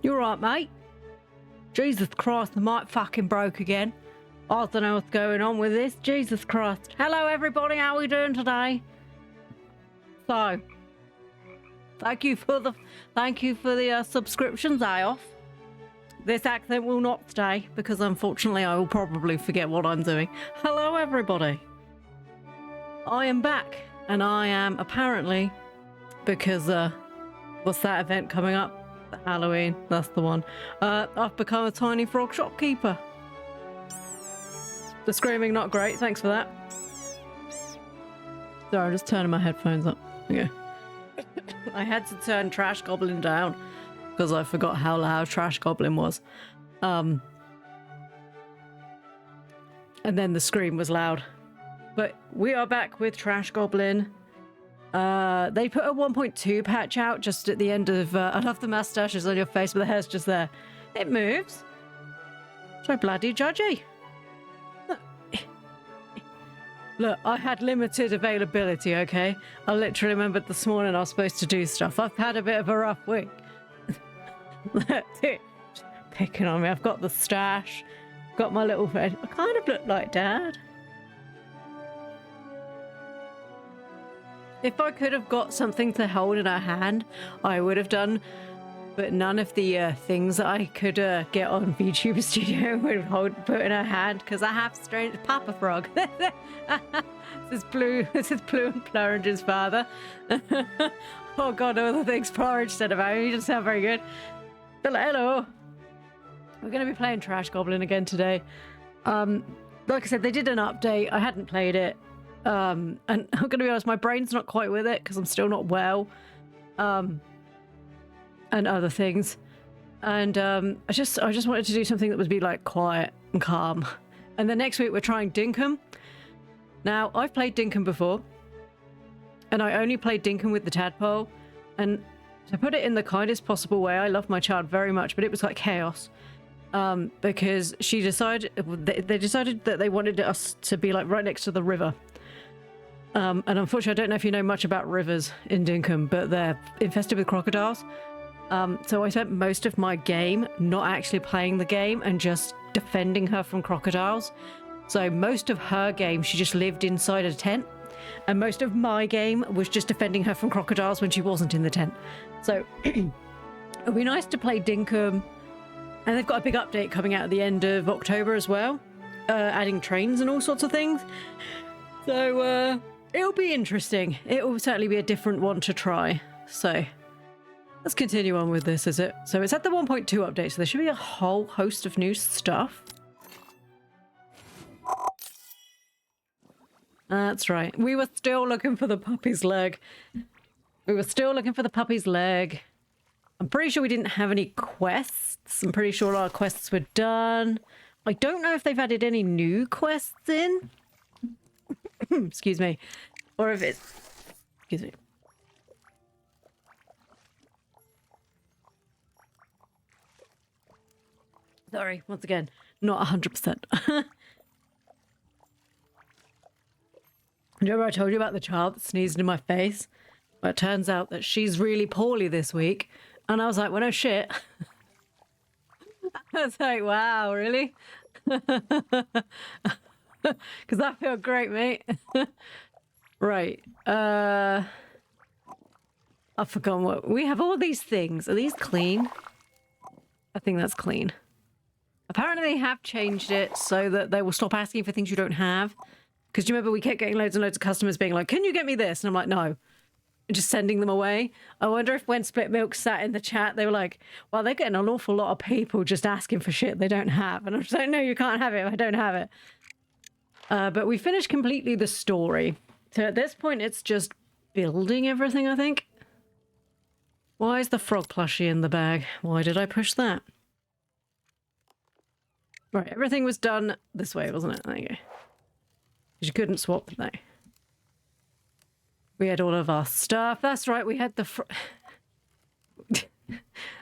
You alright, mate? Jesus Christ, the mic fucking broke again. I don't know what's going on with this. Jesus Christ. Hello, everybody. How are we doing today? So, thank you for the subscriptions, off. This accent will not stay because unfortunately I will probably forget what I'm doing. Hello, everybody. I am back, and I am apparently, because what's that event coming up? Halloween, that's the one. I've become a tiny frog shopkeeper. The screaming not great, thanks for that. Sorry, I'm just turning my headphones up. Okay. I had to turn Trash Goblin down because I forgot how loud Trash Goblin was. And then the scream was loud. But we are back with Trash Goblin. They put a 1.2 patch out just at the end of I love the mustaches on your face, but the hair's just there. It moves. So bloody judgy. Look, I had limited availability, okay? I literally remembered this morning I was supposed to do stuff. I've had a bit of a rough week. Picking on me. I've got the stash. Got my little friend. I kind of look like Dad. If I could have got something to hold in her hand, I would have done. But none of the things that I could get on VTuber Studio would put in her hand because I have strange Papa Frog. This is Ploo. This is Ploo and Plurridge's father. Oh God, all the things Plurridge said about him. He doesn't sound very good. But hello. We're going to be playing Trash Goblin again today. Like I said, they did an update. I hadn't played it. And I'm going to be honest, my brain's not quite with it because I'm still not well. And other things. And I just wanted to do something that would be like quiet and calm. And then next week we're trying Dinkum. Now, I've played Dinkum before. And I only played Dinkum with the tadpole. And to put it in the kindest possible way, I love my child very much, but it was like chaos. Because they decided that they wanted us to be like right next to the river. And unfortunately, I don't know if you know much about rivers in Dinkum, but they're infested with crocodiles. So I spent most of my game not actually playing the game and just defending her from crocodiles. So most of her game, she just lived inside a tent. And most of my game was just defending her from crocodiles when she wasn't in the tent. So it would be nice to play Dinkum. And they've got a big update coming out at the end of October as well. Adding trains and all sorts of things. So it'll be interesting. It will certainly be a different one to try. So let's continue on with this, is it? So it's at the 1.2 update, so there should be a whole host of new stuff. That's right. We were still looking for the puppy's leg. I'm pretty sure we didn't have any quests. I'm pretty sure our quests were done. I don't know if they've added any new quests in. Excuse me. Or if it's... Excuse me. Sorry, once again, not 100%. Remember I told you about the child that sneezed in my face? Well, it turns out that she's really poorly this week. And I was like, well, no shit. I was like, wow, really? Because I feel great, mate. Right. I've forgotten what... We have all these things. Are these clean? I think that's clean. Apparently they have changed it so that they will stop asking for things you don't have. Because do you remember we kept getting loads and loads of customers being like, can you get me this? And I'm like, no. And just sending them away. I wonder if when Split Milk sat in the chat, they were like, well, they're getting an awful lot of people just asking for shit they don't have. And I'm just like, no, you can't have it if I don't have it. But we finished completely the story. So at this point, it's just building everything, I think. Why is the frog plushie in the bag? Why did I push that? Right, everything was done this way, wasn't it? There you go. You couldn't swap, no. We had all of our stuff. That's right, we had the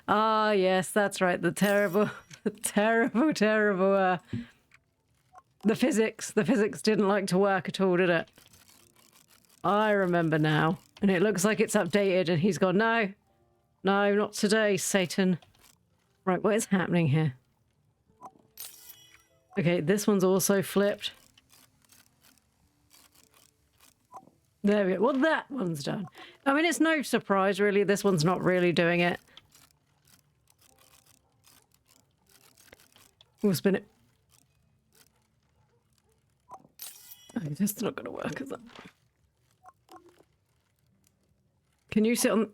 ah, yes, that's right. The terrible, the physics. The physics didn't like to work at all, did it? I remember now. And it looks like it's updated and he's gone, no, not today, Satan. Right, what is happening here? Okay, this one's also flipped. There we go. Well, that one's done. I mean, it's no surprise, really. This one's not really doing it. We'll spin it. Oh, this is not going to work, is it? Can you sit on...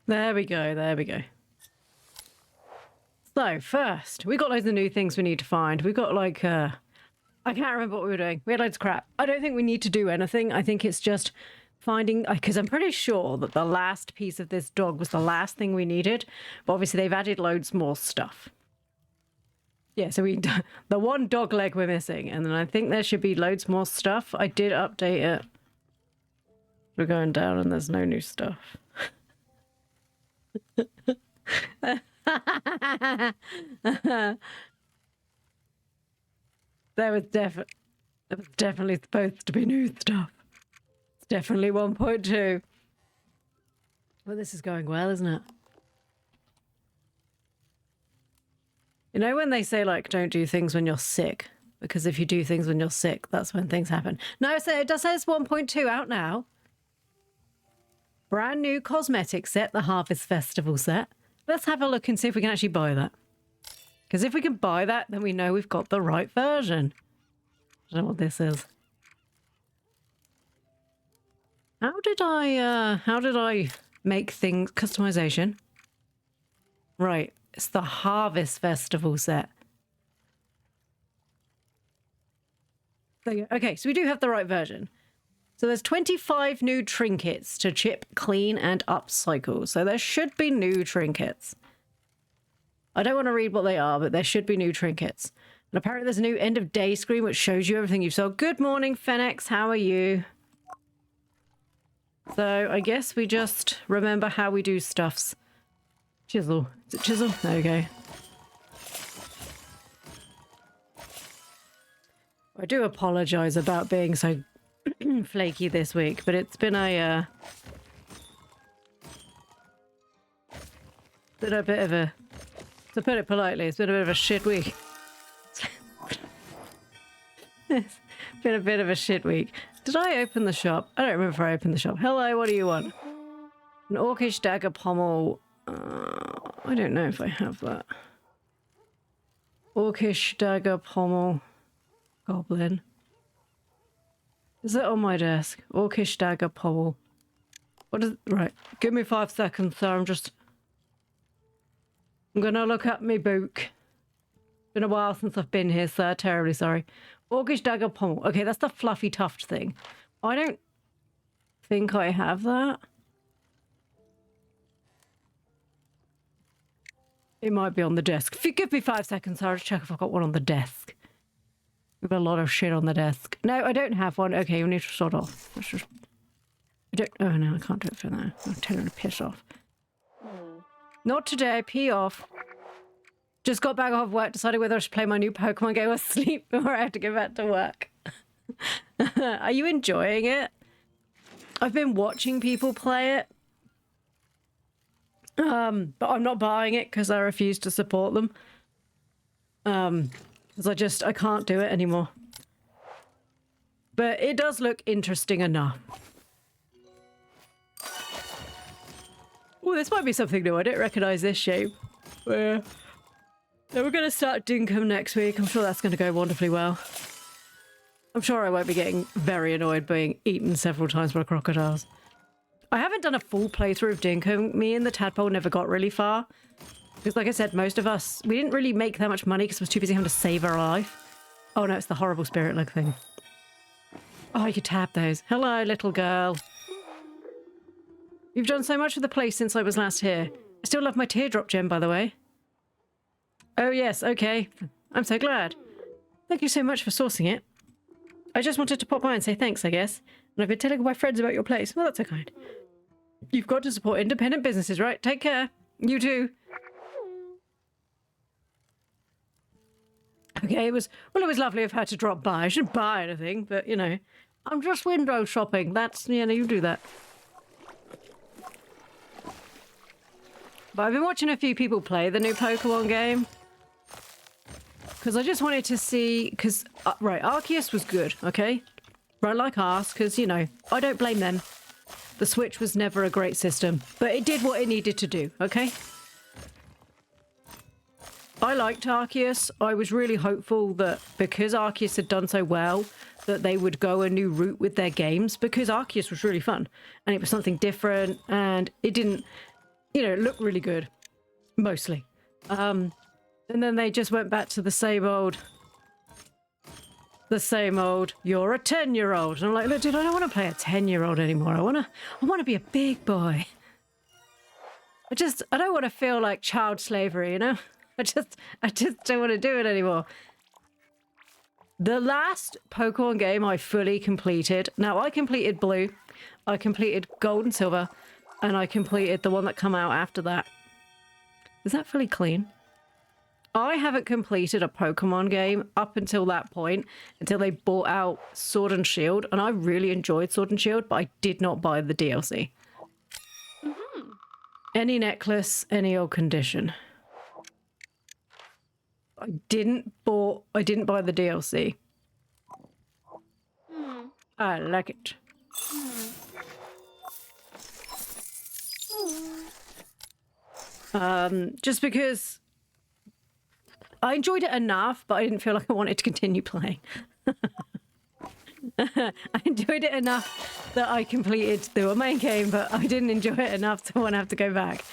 There we go, there we go. So, first, we got loads of new things we need to find. We got, like, I can't remember what we were doing. We had loads of crap. I don't think we need to do anything. I think it's just finding... Because I'm pretty sure that the last piece of this dog was the last thing we needed. But obviously, they've added loads more stuff. Yeah, so we... The one dog leg we're missing. And then I think there should be loads more stuff. I did update it. We're going down and there's no new stuff. There was definitely supposed to be new stuff. It's definitely 1.2. Well, this is going well, isn't it? You know when they say, like, don't do things when you're sick? Because if you do things when you're sick, that's when things happen. No, it does say it's 1.2 out now. Brand new cosmetic set, the Harvest Festival set. Let's have a look and see if we can actually buy that. Because if we can buy that, then we know we've got the right version. I don't know what this is. How did I make things... Customization? Right. It's the Harvest Festival set. There you go. Okay, so we do have the right version. So there's 25 new trinkets to chip, clean, and upcycle. So there should be new trinkets. I don't want to read what they are, but there should be new trinkets. And apparently there's a new end of day screen which shows you everything you've sold. Good morning, Fenix. How are you? So I guess we just remember how we do stuffs. Chisel. Is it chisel? There we go. I do apologise about being so flaky this week, but it's been a bit of a, to put it politely, it's been a bit of a shit week. It's been a bit of a shit week. Did I open the shop? I don't remember if I opened the shop. Hello, what do you want? An orcish dagger pommel. I don't know if I have that. Orcish dagger pommel. Goblin. Is it on my desk? Orcish dagger pommel. What is... Right. Give me 5 seconds, sir. I'm gonna look at me book. Been a while since I've been here, sir. Terribly sorry. Orcish dagger pommel. Okay, that's the fluffy tuft thing. I don't think I have that. It might be on the desk. If you give me 5 seconds, I'll just check if I've got one on the desk. We've got a lot of shit on the desk. No, I don't have one. Okay, we need to sort off. Let's just... I don't... Oh, no, I can't do it for that. I'll tell her to piss off. Not today. Pee off. Just got back off work, decided whether I should play my new Pokemon game or sleep before I have to go back to work. Are you enjoying it? I've been watching people play it. But I'm not buying it because I refuse to support them. Because I can't do it anymore. But it does look interesting enough. Oh, this might be something new. I don't recognise this shape. We're going to start Dinkum next week. I'm sure that's going to go wonderfully well. I'm sure I won't be getting very annoyed being eaten several times by crocodiles. I haven't done a full playthrough of Dinkum. Me and the tadpole never got really far. Because like I said, most of us, we didn't really make that much money because I was too busy having to save our life. Oh no, it's the horrible spirit leg thing. Oh, you could tap those. Hello, little girl. You've done so much for the place since I was last here. I still love my teardrop gem, by the way. Oh yes, okay. I'm so glad. Thank you so much for sourcing it. I just wanted to pop by and say thanks, I guess. And I've been telling my friends about your place. Well, that's so kind. You've got to support independent businesses, right? Take care. You too. Okay, it was lovely of her to drop by. I shouldn't buy anything, but, you know, I'm just window shopping. That's, you know, you do that. but I've been watching a few people play the new Pokemon game. Because I just wanted to see, because, right, Arceus was good, okay? Right like ours, because, you know, I don't blame them. The Switch was never a great system, but it did what it needed to do, okay? I liked Arceus. I was really hopeful that because Arceus had done so well, that they would go a new route with their games, because Arceus was really fun, and it was something different, and it didn't, you know, look really good, mostly. And then they just went back to the same old, you're a 10-year-old. And I'm like, look, dude, I don't want to play a 10-year-old anymore. I want to be a big boy. I don't want to feel like child slavery, you know? I just don't want to do it anymore. The last Pokemon game I fully completed. Now, I completed Blue, I completed Gold and Silver, and I completed the one that come out after that. Is that fully clean? I haven't completed a Pokemon game up until that point, until they brought out Sword and Shield, and I really enjoyed Sword and Shield, but I did not buy the DLC. Mm-hmm. Any necklace, any old condition. I didn't buy the DLC. Mm. I like it. Just because I enjoyed it enough, but I didn't feel like I wanted to continue playing. I enjoyed it enough that I completed the main game, but I didn't enjoy it enough to want to have to go back.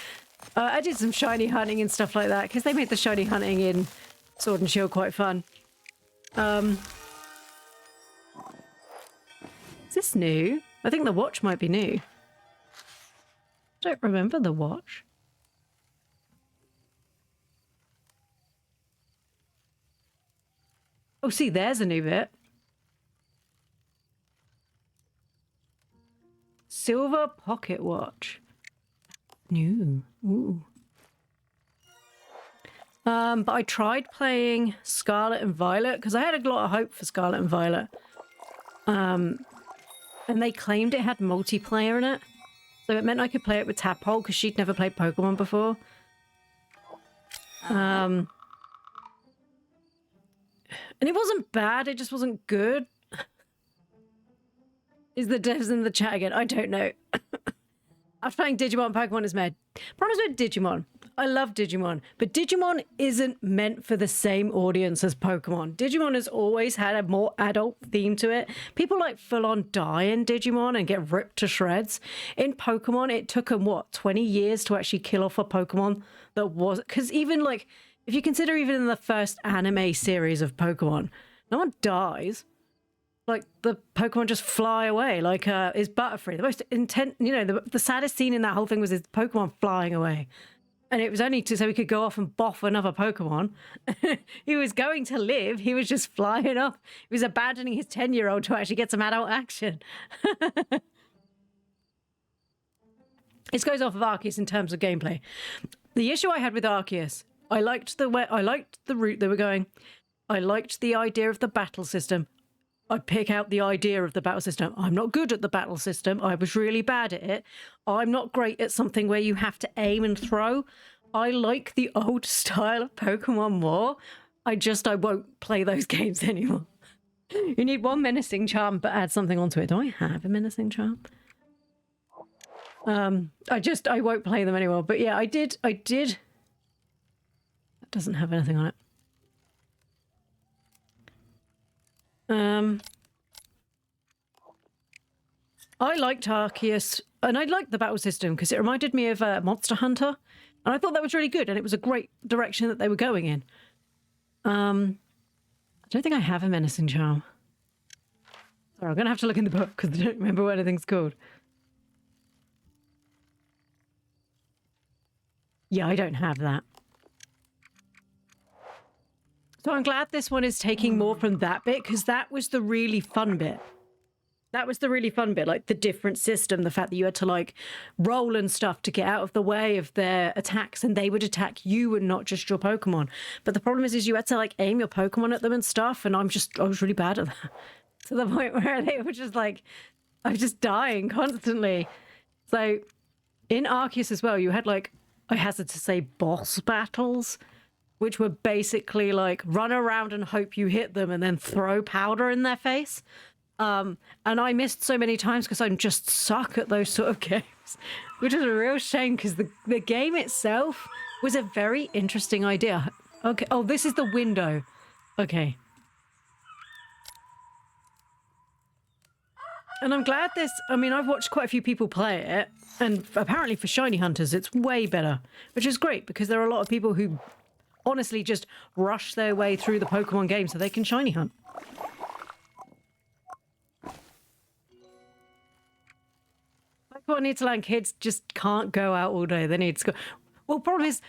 I did some shiny hunting and stuff like that, because they made the shiny hunting in Sword and Shield quite fun. Is this new? I think the watch might be new. I don't remember the watch. Oh, see, there's a new bit. Silver pocket watch. New. Ooh. But I tried playing Scarlet and Violet because I had a lot of hope for Scarlet and Violet. And they claimed it had multiplayer in it. So it meant I could play it with Tadpole because she'd never played Pokemon before. And it wasn't bad, it just wasn't good. Is the devs in the chat again? I don't know. After playing Digimon, Pokemon is mad. Problem with Digimon. I love Digimon, but Digimon isn't meant for the same audience as Pokemon. Digimon has always had a more adult theme to it. People like full on die in Digimon and get ripped to shreds. In Pokemon, it took them, what, 20 years to actually kill off a Pokemon that was... Because even like, if you consider even in the first anime series of Pokemon, no one dies. Like, the Pokemon just fly away, like is Butterfree. The most intense, you know, the saddest scene in that whole thing was his Pokemon flying away. And it was only so he could go off and boff another Pokemon. He was going to live. He was just flying off. He was abandoning his 10-year-old to actually get some adult action. This goes off of Arceus in terms of gameplay. The issue I had with Arceus, I liked the route they were going. I liked the idea of the battle system. I'd pick out the idea of the battle system. I'm not good at the battle system. I was really bad at it. I'm not great at something where you have to aim and throw. I like the old style of Pokemon more. I won't play those games anymore. You need one menacing charm, but add something onto it. Do I have a menacing charm? I won't play them anymore. But yeah, I did. That doesn't have anything on it. I liked Arceus, and I liked the battle system because it reminded me of Monster Hunter, and I thought that was really good, and it was a great direction that they were going in. I don't think I have a menacing charm. Sorry, I'm gonna have to look in the book because I don't remember what anything's called. Yeah, I don't have that. So I'm glad this one is taking more from that bit, because that was the really fun bit. That was the really fun bit, like the different system, the fact that you had to like roll and stuff to get out of the way of their attacks, and they would attack you and not just your Pokemon. But the problem is you had to like aim your Pokemon at them and stuff, and I was really bad at that. To the point where they were just like, I was just dying constantly. So in Arceus as well, you had like I hazard to say, boss battles, which were basically like run around and hope you hit them and then throw powder in their face. And I missed so many times because I just suck at those sort of games, which is a real shame because the game itself was a very interesting idea. Okay. Oh, this is the window. Okay. And I'm glad this, I mean, I've watched quite a few people play it, and apparently for shiny hunters, it's way better, which is great because there are a lot of people who honestly just rush their way through the Pokemon game so they can shiny hunt. Pokemon need to learn kids just can't go out all day. They need to go. Well, problem is,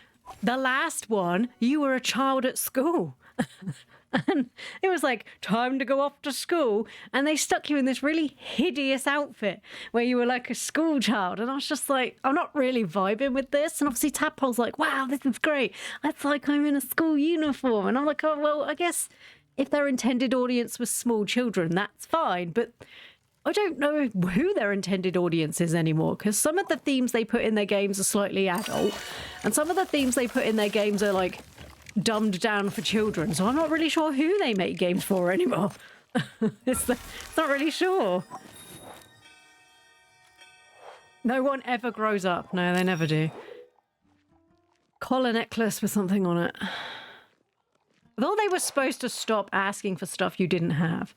the last one, you were a child at school. And it was like, time to go off to school. And they stuck you in this really hideous outfit where you were like a school child. And I was just like, I'm not really vibing with this. And obviously Tadpole's like, wow, this is great. It's like I'm in a school uniform. And I'm like, oh, well, I guess if their intended audience was small children, that's fine. But I don't know who their intended audience is anymore, because some of the themes they put in their games are slightly adult. And some of the themes they put in their games are like dumbed down for children, so I'm not really sure who they make games for anymore. It's not really sure. No one ever grows up. No, they never do. Collar necklace with something on it. I thought they were supposed to stop asking for stuff you didn't have.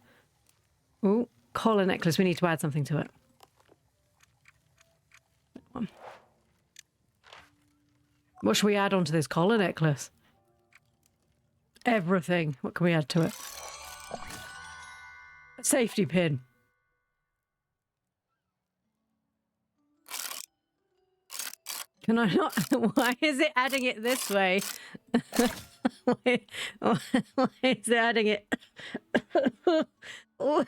Ooh, collar necklace. We need to add something to it. What should we add onto this collar necklace? Everything. What can we add to it? A safety pin. Can I not? Why is it adding it this way? why is it adding it? Oh,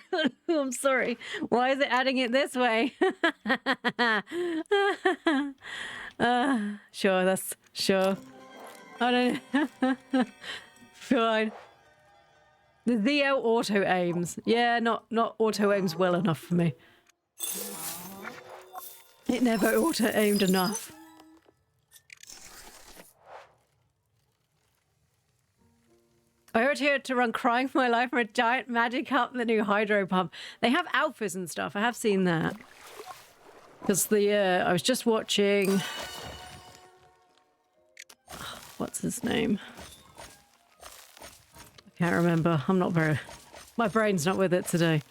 I'm sorry. Why is it adding it this way? Sure, that's sure. I don't. Fine. The ZL auto aims. Yeah, not auto aims well enough for me. It never auto aimed enough. I heard here to run crying for my life from a giant magic cup and the new hydro pump. They have alphas and stuff. I have seen that. Because I was just watching. What's his name? I can't remember. I'm not very... My brain's not with it today.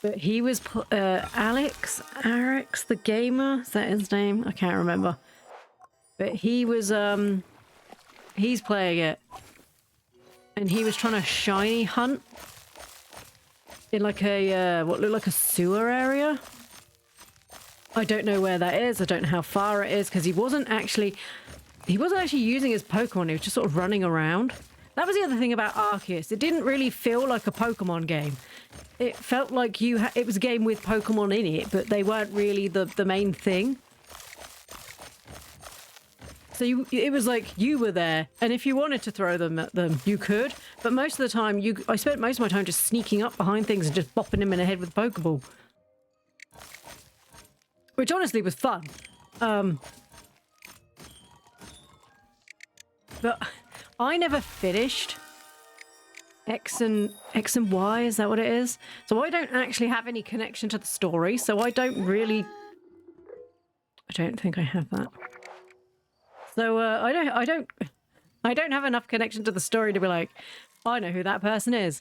But he was... Alex the gamer? Is that his name? I can't remember. But he was... He's playing it. And he was trying to shiny hunt. In like a... what looked like a sewer area. I don't know where that is. I don't know how far it is. Because he wasn't actually using his Pokemon. He was just sort of running around. That was the other thing about Arceus. It didn't really feel like a Pokemon game. It felt like it was a game with Pokemon in it, but they weren't really the main thing. So it was like you were there, and if you wanted to throw them at them, you could. But most of the time, I spent most of my time just sneaking up behind things and just bopping them in the head with a Pokeball. Which honestly was fun. But I never finished X and Y, is that what it is? So I don't actually have any connection to the story, so I don't think I have that. So I don't have enough connection to the story to be like, I know who that person is.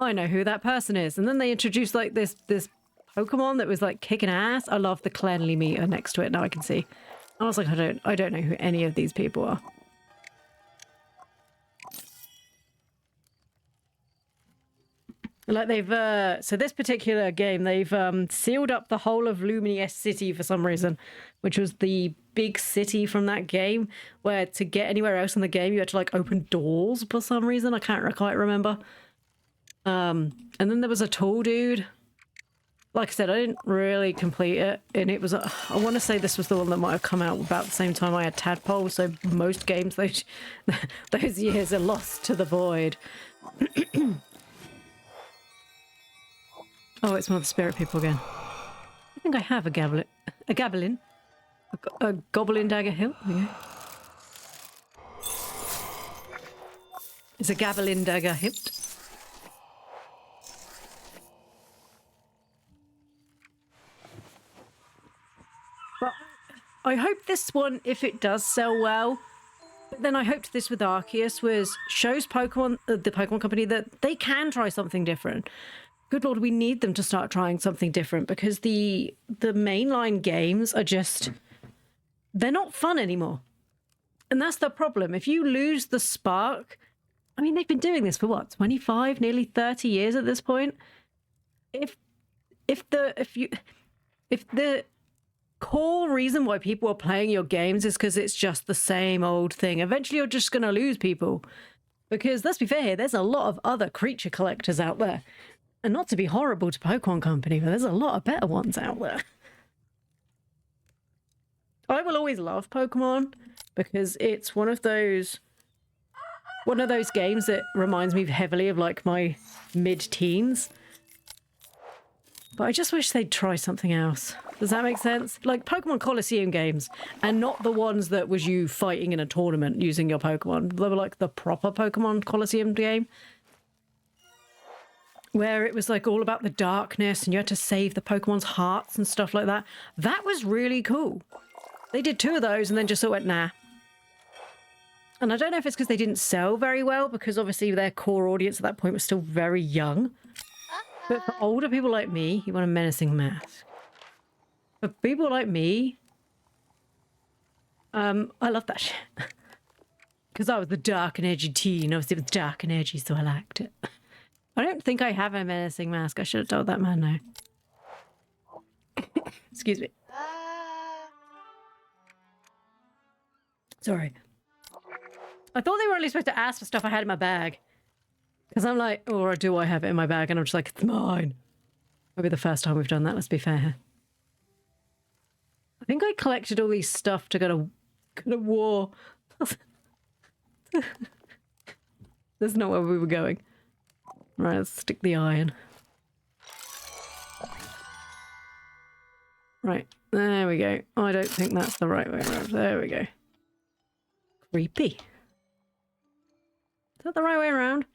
I know who that person is. And then they introduced like this Pokemon that was like kicking ass. I love the cleanly meter next to it. Now I can see. I was like, I don't know who any of these people are. Like they've so this particular game, they've sealed up the whole of Lumineous City for some reason, which was the big city from that game, where to get anywhere else in the game you had to like open doors for some reason. I can't quite remember. And then there was a tall dude. Like I said, I didn't really complete it, and it was I want to say this was the one that might have come out about the same time I had Tadpole. So most games those years are lost to the void. Oh, it's one of the spirit people again. I think I have a Goblin. A Goblin dagger hilt. Okay. It's a Goblin dagger hilt. But I hope this one, if it does sell well, but then I hoped this with Arceus shows Pokemon, the Pokemon Company, that they can try something different. Good Lord, we need them to start trying something different because the mainline games are just, they're not fun anymore. And that's the problem. If you lose the spark, I mean, they've been doing this for what, 25, nearly 30 years at this point. If the core reason why people are playing your games is because it's just the same old thing, eventually you're just going to lose people. Because let's be fair here, there's a lot of other creature collectors out there. And not to be horrible to Pokemon Company, but there's a lot of better ones out there. I will always love Pokemon because it's one of those games that reminds me heavily of like my mid-teens. But I just wish they'd try something else. Does that make sense? Like Pokemon Coliseum games, and not the ones that was you fighting in a tournament using your Pokemon. They were like the proper Pokemon Coliseum game, where it was like all about the darkness and you had to save the Pokemon's hearts and stuff like that. That was really cool. They did 2 of those and then just sort of went, nah. And I don't know if it's because they didn't sell very well, because obviously their core audience at that point was still very young. But for older people like me, you want a menacing mask. For people like me, I love that shit. Because I was the dark and edgy teen. Obviously it was dark and edgy, so I liked it. I don't think I have a menacing mask. I should have told that man no. Excuse me. Sorry. I thought they were only supposed to ask for stuff I had in my bag. Because I'm like, or do I have it in my bag? And I'm just like, it's mine. Maybe the first time we've done that, let's be fair. I think I collected all these stuff to go to war. That's not where we were going. Right, let's stick the iron. Right, there we go. I don't think that's the right way around. There we go. Creepy. Is that the right way around?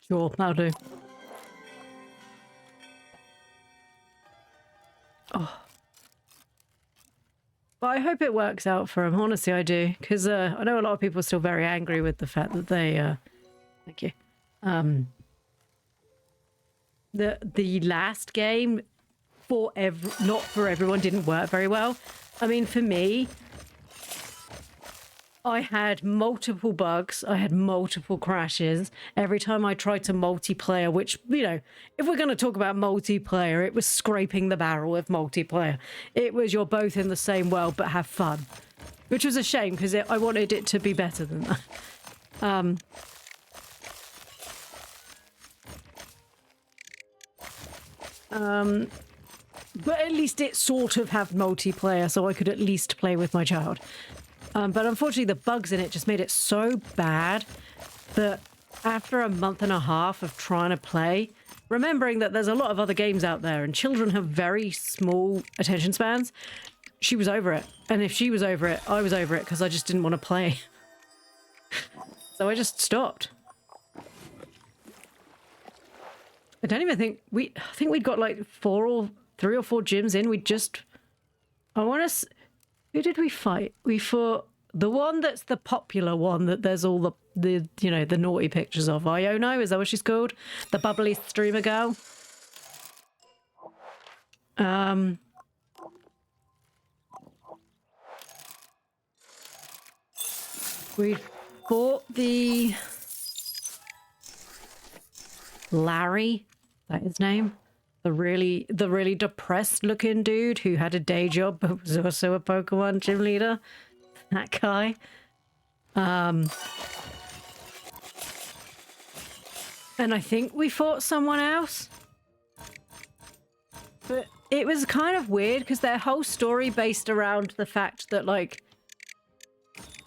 Sure, that'll do. Oh. But I hope it works out for him. Honestly, I do. Because I know a lot of people are still very angry with the fact that they... thank you. The last game, not for everyone, didn't work very well. I mean, for me... I had multiple bugs. I had multiple crashes. Every time I tried to multiplayer, which, you know, if we're going to talk about multiplayer, it was scraping the barrel of multiplayer. It was you're both in the same world but have fun. Which was a shame because I wanted it to be better than that. But at least it sort of had multiplayer, so I could at least play with my child. But unfortunately, the bugs in it just made it so bad that after a month and a half of trying to play, remembering that there's a lot of other games out there and children have very small attention spans, she was over it. And if she was over it, I was over it because I just didn't want to play. So I just stopped. I don't even think I think we'd got like 3 or 4 gyms in. I want to... Who did we fight? We fought the one that's the popular one that there's all the you know, the naughty pictures of. Iono, is that what she's called? The bubbly streamer girl. We fought the Larry, is that his name? The really depressed looking dude who had a day job but was also a Pokemon gym leader. That guy. And I think we fought someone else. But it was kind of weird because their whole story based around the fact that, like,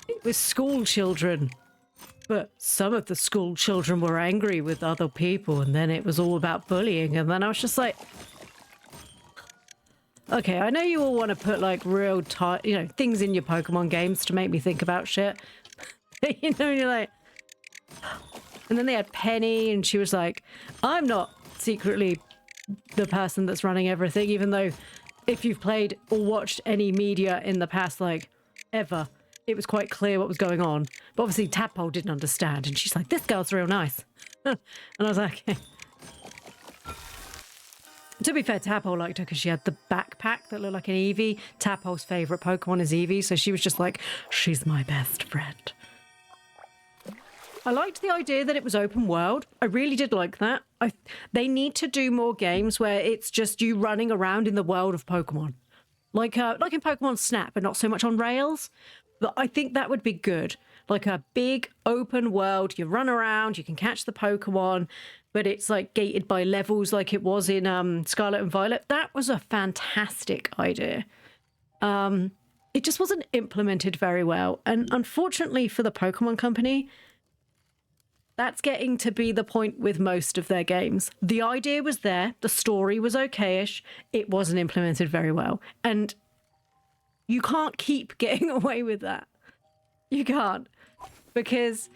it was school children. But some of the school children were angry with other people, and then it was all about bullying. And then I was just like, okay, I know you all want to put like real, things in your Pokemon games to make me think about shit. You know, you're like, and then they had Penny, and she was like, I'm not secretly the person that's running everything, even though if you've played or watched any media in the past, like, ever, it was quite clear what was going on. But obviously Tadpole didn't understand, and she's like, this girl's real nice. And I was like, okay. To be fair, Tadpole liked her because she had the backpack that looked like an Eevee. Tadpole's favourite Pokemon is Eevee, so she was just like, she's my best friend. I liked the idea that it was open world. I really did like that. They need to do more games where it's just you running around in the world of Pokemon. Like in Pokemon Snap, but not so much on rails. But I think that would be good. Like a big open world, you run around, you can catch the Pokemon, but it's like gated by levels like it was in Scarlet and Violet. That was a fantastic idea. It just wasn't implemented very well. And unfortunately for the Pokemon Company, that's getting to be the point with most of their games. The idea was there, the story was okay-ish, it wasn't implemented very well. And you can't keep getting away with that. You can't. Because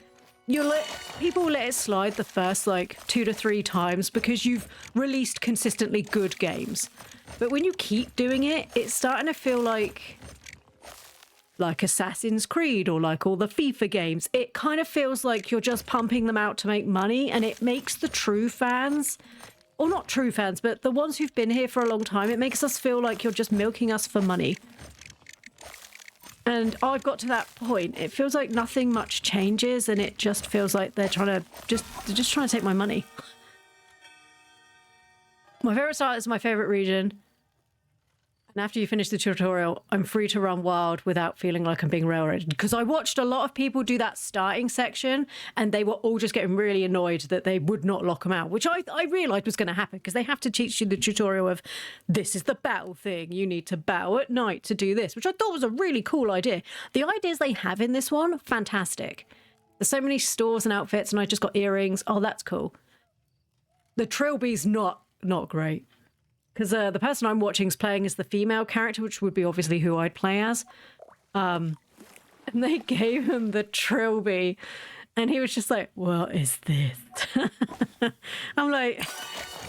people let it slide the first like 2 to 3 times because you've released consistently good games. But when you keep doing it, it's starting to feel like Assassin's Creed or like all the FIFA games. It kind of feels like you're just pumping them out to make money, and it makes the true fans, or not true fans, but the ones who've been here for a long time, it makes us feel like you're just milking us for money. And I've got to that point. It feels like nothing much changes, and it just feels like they're just trying to take my money. My favorite start is my favorite region. And after you finish the tutorial, I'm free to run wild without feeling like I'm being railroaded. Because I watched a lot of people do that starting section, and they were all just getting really annoyed that they would not lock them out, which I realised was going to happen because they have to teach you the tutorial of this is the battle thing. You need to battle at night to do this, which I thought was a really cool idea. The ideas they have in this one, fantastic. There's so many stores and outfits, and I just got earrings. Oh, that's cool. The Trilby's not great. Because the person I'm watching is playing as the female character, which would be obviously who I'd play as. And they gave him the Trilby, and he was just like, what is this? I'm like,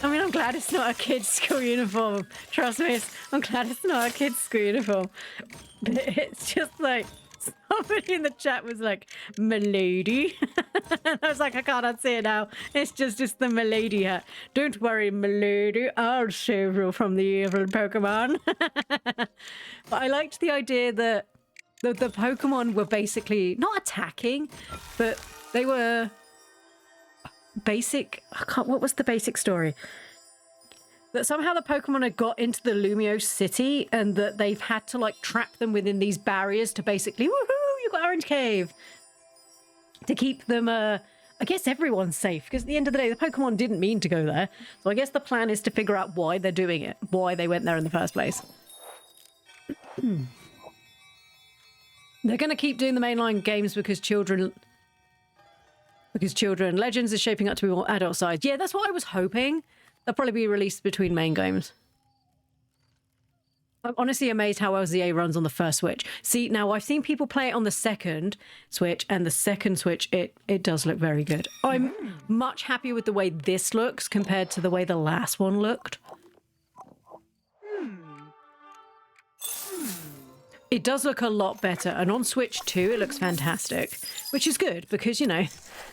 I'm glad it's not a kid's school uniform. Trust me, I'm glad it's not a kid's school uniform. But it's just like, somebody in the chat was like, "Milady." And I was like, I can't unsee it now. It's just the Milady hat. Don't worry, Milady. I'll save you from the evil Pokemon. But I liked the idea that the Pokemon were basically not attacking, but they were basic. What was the basic story? That somehow the Pokemon had got into the Lumio city, and that they've had to like trap them within these barriers to basically, woohoo, you got Orange Cave, to keep them, I guess everyone's safe, because at the end of the day, the Pokemon didn't mean to go there. So I guess the plan is to figure out why they're doing it, why they went there in the first place. They're going to keep doing the mainline games because Children Legends is shaping up to be more adult sized. Yeah, that's what I was hoping. They'll probably be released between main games. I'm honestly amazed how well ZA runs on the first Switch. See, now I've seen people play it on the second Switch, and the second Switch, it does look very good. I'm much happier with the way this looks compared to the way the last one looked. It does look a lot better, and on Switch 2 it looks fantastic, which is good because, you know,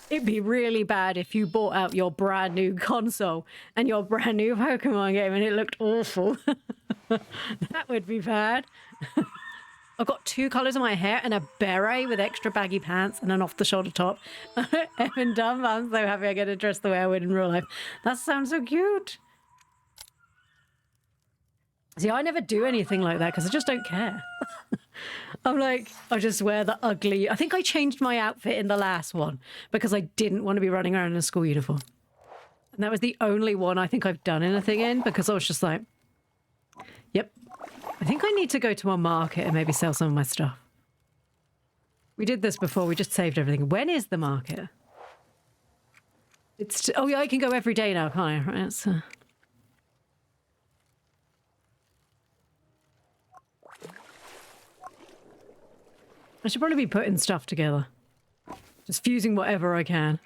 it'd be really bad if you bought out your brand new console and your brand new Pokemon game and it looked awful. That would be bad. I've got 2 colours in my hair and a beret with extra baggy pants and an off-the-shoulder top. I'm dumb, but I'm so happy I get to dress the way I would in real life. That sounds so cute. See, I never do anything like that because I just don't care. I'm like, I just wear the ugly... I think I changed my outfit in the last one because I didn't want to be running around in a school uniform. And that was the only one I think I've done anything in because I was just like, I think I need to go to a market and maybe sell some of my stuff. We did this before. We just saved everything. When is the market? It's... oh, yeah, I can go every day now, can't I? Right, that's, I should probably be putting stuff together. Just fusing whatever I can.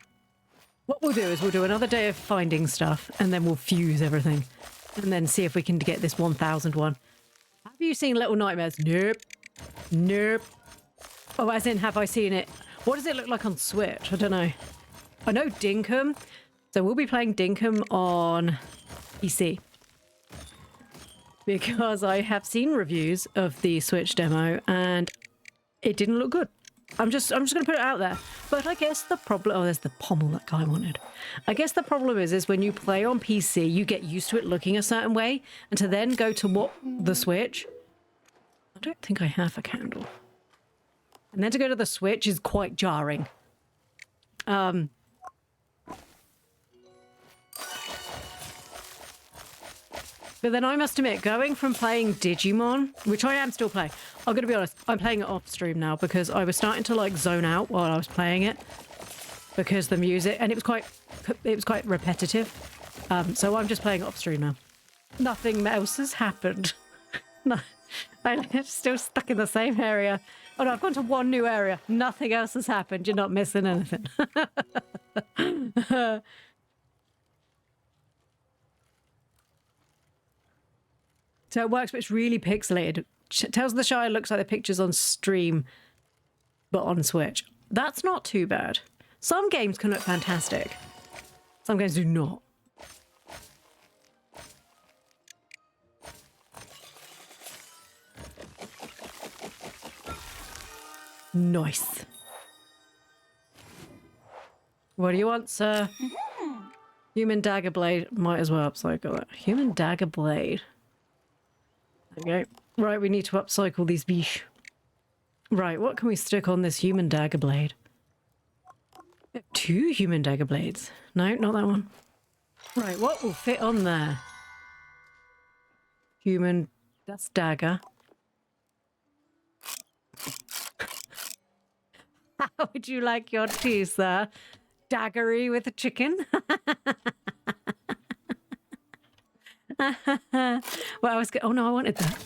What we'll do is we'll do another day of finding stuff, and then we'll fuse everything. And then see if we can get this 1000 one. Have you seen Little Nightmares? Nope. Nope. Oh, as in, have I seen it? What does it look like on Switch? I don't know. I know Dinkum. So we'll be playing Dinkum on PC. Because I have seen reviews of the Switch demo, and it didn't look good. I'm just going to put it out there. But I guess the problem... oh, there's the pommel that guy wanted. I guess the problem is when you play on PC, you get used to it looking a certain way. And to then go to the Switch... I don't think I have a candle. And then to go to the Switch is quite jarring. But then I must admit, going from playing Digimon, which I am still playing, I'm going to be honest, I'm playing it off stream now because I was starting to like zone out while I was playing it because the music, and it was quite repetitive. So I'm just playing it off stream now. Nothing else has happened. No, I'm still stuck in the same area. Oh no, I've gone to one new area. Nothing else has happened. You're not missing anything. So it works, but it's really pixelated. Tales of the Shire looks like the pictures on stream, but on Switch. That's not too bad. Some games can look fantastic. Some games do not. Nice. What do you want, sir? Human dagger blade. Might as well upcycle it. Human dagger blade. There we go. Right, we need to upcycle these biche. Right, what can we stick on this human dagger blade? 2 human dagger blades. No, not that one. Right, what will fit on there? Human... that's dagger. How would you like your tea, sir? Daggery with a chicken? What else? Oh no, I wanted that.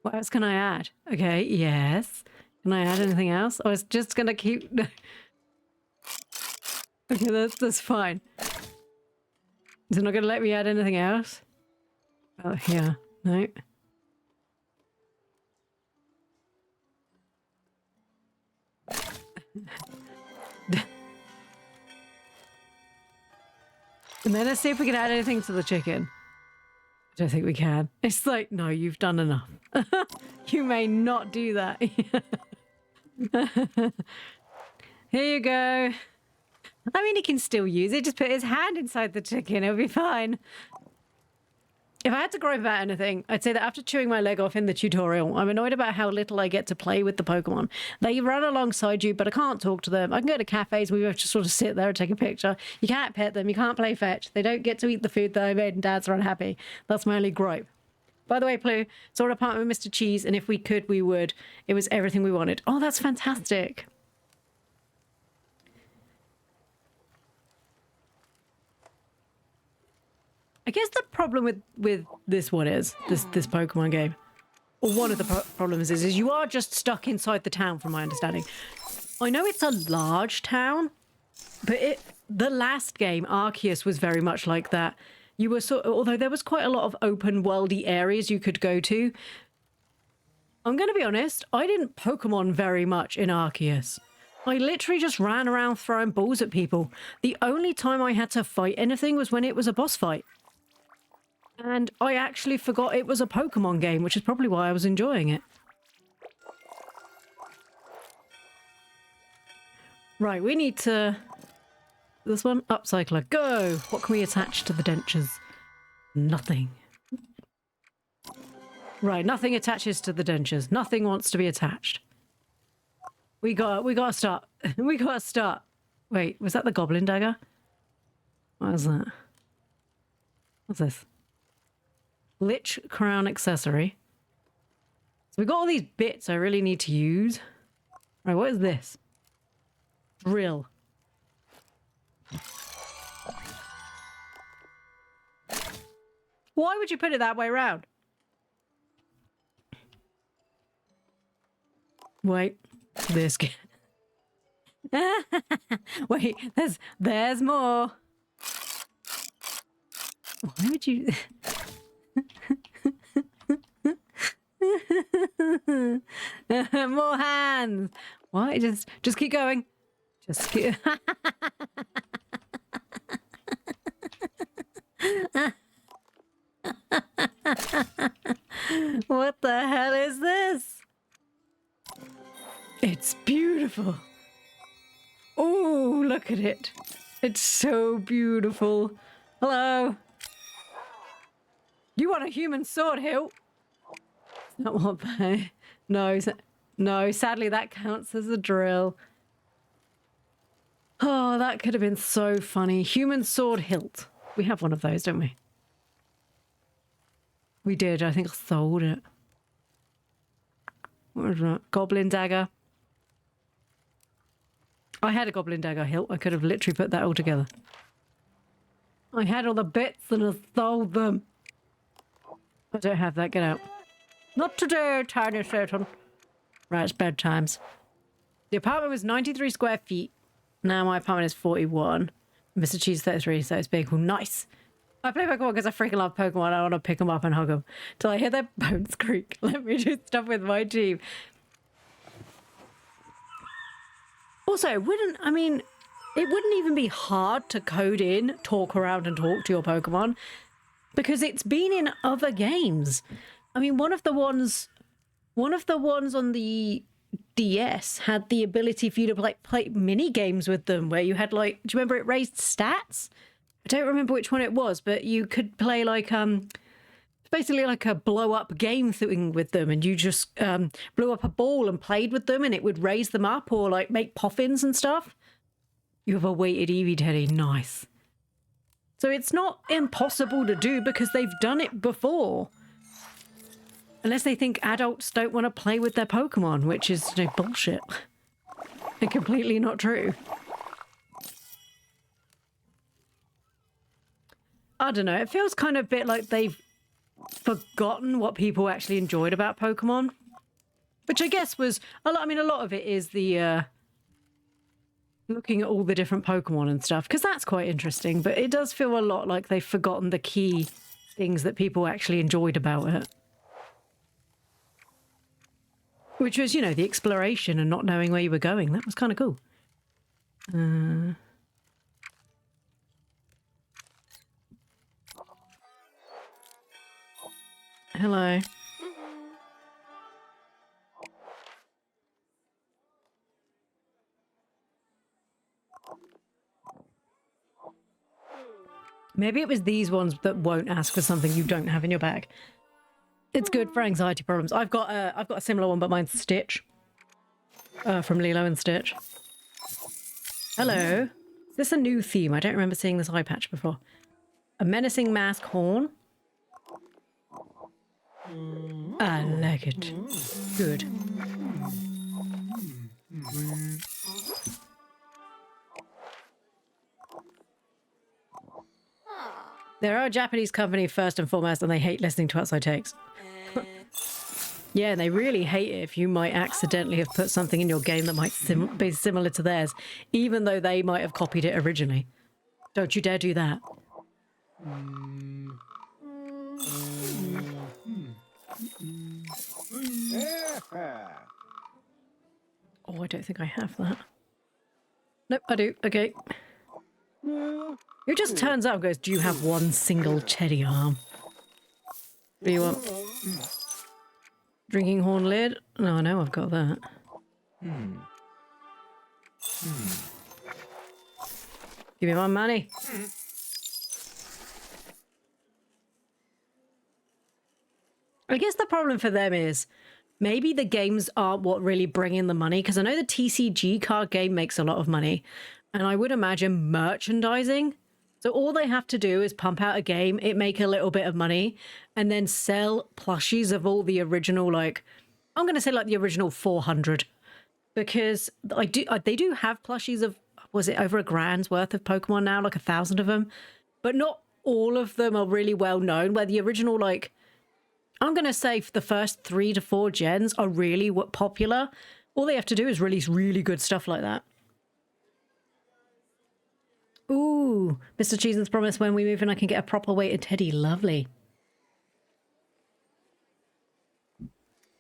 What else can I add? Okay, yes. Can I add anything else? I was just gonna keep... okay, that's fine. Is it not gonna let me add anything else? Oh, yeah. No. And then let's see if we can add anything to the chicken. I don't think we can. It's like, no, you've done enough. You may not do that. Here you go. I mean, he can still use it. Just put his hand inside the chicken. It'll be fine. If I had to gripe about anything, I'd say that after chewing my leg off in the tutorial, I'm annoyed about how little I get to play with the Pokemon. They run alongside you, but I can't talk to them. I can go to cafes where we have to sort of sit there and take a picture. You can't pet them. You can't play fetch. They don't get to eat the food that I made and dads are unhappy. That's my only gripe. By the way, Ploo, saw an apartment with Mr. Cheese, and if we could, we would. It was everything we wanted. Oh, that's fantastic. I guess the problem with this one is, this Pokemon game, or one of the problems is you are just stuck inside the town, from my understanding. I know it's a large town, but the last game, Arceus, was very much like that. You were although there was quite a lot of open worldy areas you could go to. I'm going to be honest, I didn't Pokemon very much in Arceus. I literally just ran around throwing balls at people. The only time I had to fight anything was when it was a boss fight. And I actually forgot it was a Pokemon game, which is probably why I was enjoying it. Right, we need to... this one? Upcycler. Go! What can we attach to the dentures? Nothing. Right, nothing attaches to the dentures. Nothing wants to be attached. We gotta start. We gotta start. Wait, was that the Goblin dagger? What is that? What's this? Lich crown accessory. We've got all these bits I really need to use. Right, what is this? Drill. Why would you put it that way around? Wait, this. Wait, there's more. Why would you? More hands. Why? Just keep going. Just keep. What the hell is this? It's beautiful. Oh, look at it. It's so beautiful. Hello. You want a human sword hilt? Not what they... No, sadly that counts as a drill. Oh, that could have been so funny. Human sword hilt. We have one of those, don't we? We did. I think I sold it. What is that? Goblin dagger. I had a goblin dagger hilt. I could have literally put that all together. I had all the bits and I sold them. I don't have that. Get out. Not today, tiny Satan. Right, it's bedtimes. The apartment was 93 square feet. Now my apartment is 41. Mr. Cheese 33, so it's big. Well, nice. I play Pokemon because I freaking love Pokemon. I want to pick them up and hug them. Till I hear their bones creak. Let me do stuff with my team. Also, it wouldn't even be hard to code in, talk around and talk to your Pokemon because it's been in other games. I mean, one of the ones on the DS had the ability for you to play mini games with them where you had do you remember it raised stats? I don't remember which one it was, but you could play basically like a blow up game thing with them, and you just blew up a ball and played with them and it would raise them up or make poffins and stuff. You have a weighted Eevee Teddy. Nice. So it's not impossible to do because they've done it before. Unless they think adults don't want to play with their Pokemon, which is bullshit. And completely not true. I don't know. It feels kind of a bit like they've forgotten what people actually enjoyed about Pokemon. Which I guess was... a lot of it is the... looking at all the different Pokemon and stuff. Because that's quite interesting. But it does feel a lot like they've forgotten the key things that people actually enjoyed about it. Which was, the exploration and not knowing where you were going. That was kind of cool. Hello. Maybe it was these ones that won't ask for something you don't have in your bag. It's good for anxiety problems. I've got a similar one, but mine's Stitch. From Lilo and Stitch. Hello. Is this a new theme? I don't remember seeing this eye patch before. A menacing mask horn. I like it. Good. They're a Japanese company first and foremost, and they hate listening to outside takes. Yeah, and they really hate it if you might accidentally have put something in your game that might be similar to theirs, even though they might have copied it originally. Don't you dare do that. Oh, I don't think I have that. Nope, I do. Okay. Who just turns up and goes, do you have one single Teddy arm? What do you want? Drinking horn lid? No, I know I've got that. Give me my money. I guess the problem for them is maybe the games aren't what really bring in the money, because I know the TCG card game makes a lot of money, and I would imagine merchandising. So all they have to do is pump out a game, it make a little bit of money, and then sell plushies of all the original, I'm going to say like the original 400, because they do have plushies of, was it over $1,000's worth of Pokemon now, like 1,000 of them, but not all of them are really well known. Where the original, like, I'm going to say the first 3 to 4 gens are really popular. All they have to do is release really good stuff like that. Ooh, Mr. Cheesen's promised when we move in I can get a proper weighted teddy. Lovely.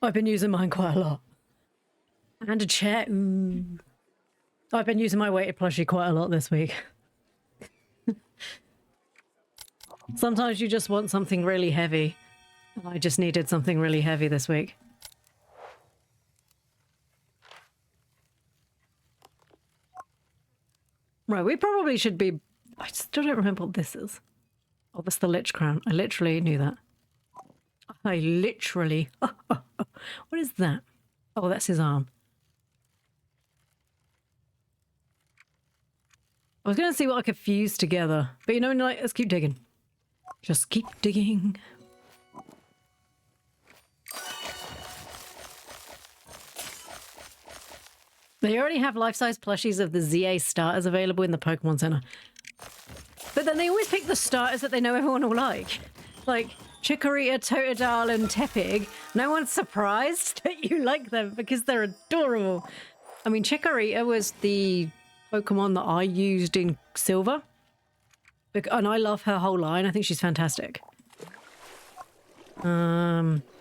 I've been using mine quite a lot. And a chair. Ooh. I've been using my weighted plushie quite a lot this week. Sometimes you just want something really heavy. And I just needed something really heavy this week. Right, we probably should be... I still don't remember what this is. Oh, that's the Lich Crown. I literally knew that. I literally... What is that? Oh, that's his arm. I was going to see what I could fuse together. But you know, like, let's keep digging. Just keep digging. They already have life-size plushies of the ZA starters available in the Pokemon Center. But then they always pick the starters that they know everyone will like. Like Chikorita, Totodile, and Tepig. No one's surprised that you like them because they're adorable. I mean, Chikorita was the Pokemon that I used in Silver. And I love her whole line. I think she's fantastic. Totodile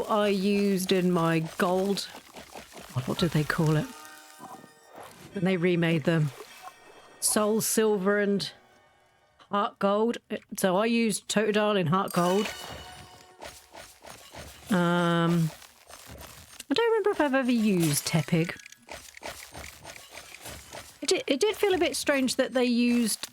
I used in my Gold. What did they call it? When they remade them. Soul Silver and Heart Gold. So I used Totodile in Heart Gold. I don't remember if I've ever used Tepig. It did feel a bit strange that they used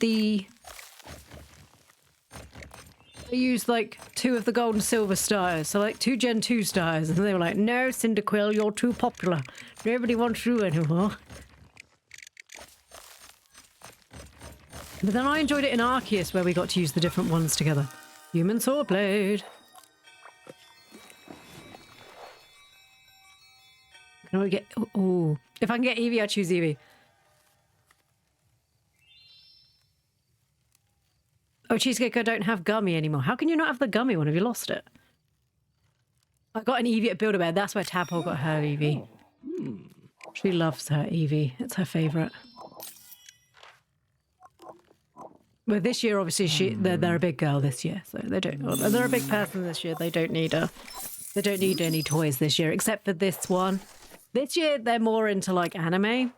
like 2 of the gold and silver stars, so like 2 Gen 2 stars, and they were like, no, Cyndaquil, you're too popular. Nobody wants you anymore. But then I enjoyed it in Arceus where we got to use the different ones together. Human Sword Blade. Can I get... Ooh. If I can get Eevee, I choose Eevee. Oh, Cheesecake, I don't have Gummy anymore. How can you not have the Gummy one? Have you lost it? I got an Eevee at Build-A-Bear. That's where Tadpole got her Eevee. She loves her Eevee. It's her favourite. But this year, obviously, they're a big girl this year, so they don't. Well, they're a big person this year. They don't need any toys this year, except for this one. This year, they're more into like anime.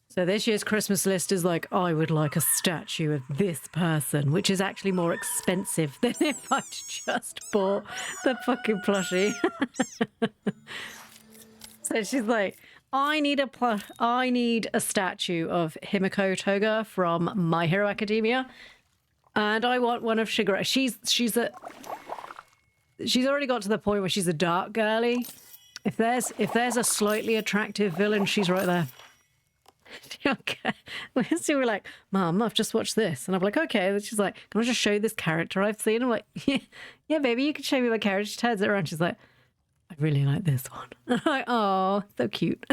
So this year's Christmas list is like, I would like a statue of this person, which is actually more expensive than if I'd just bought the fucking plushie. So she's like, I need a statue of Himiko Toga from My Hero Academia, and I want one of Shigure. She's already got to the point where she's a dark girly. If there's a slightly attractive villain, she's right there. Okay. So we're like, Mom, I've just watched this. And I'm like, okay. And she's like, can I just show you this character I've seen? I'm like, yeah, baby, you can show me my character. She turns it around. She's like, I really like this one. And I'm like, oh, so cute.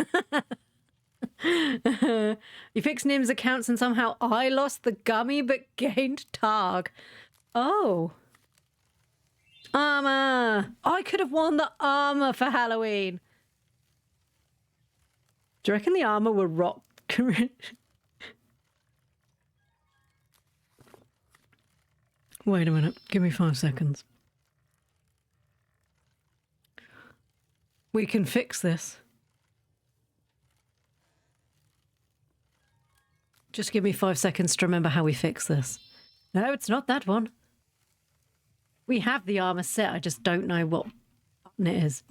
You fixed Nim's accounts and somehow I lost the Gummy but gained Targ. Oh. Armor. I could have worn the armor for Halloween. Do you reckon the armor would rock? Wait a minute. Give me 5 seconds. We can fix this. Just give me 5 seconds to remember how we fix this. No, it's not that one. We have the armor set. I just don't know what button it is.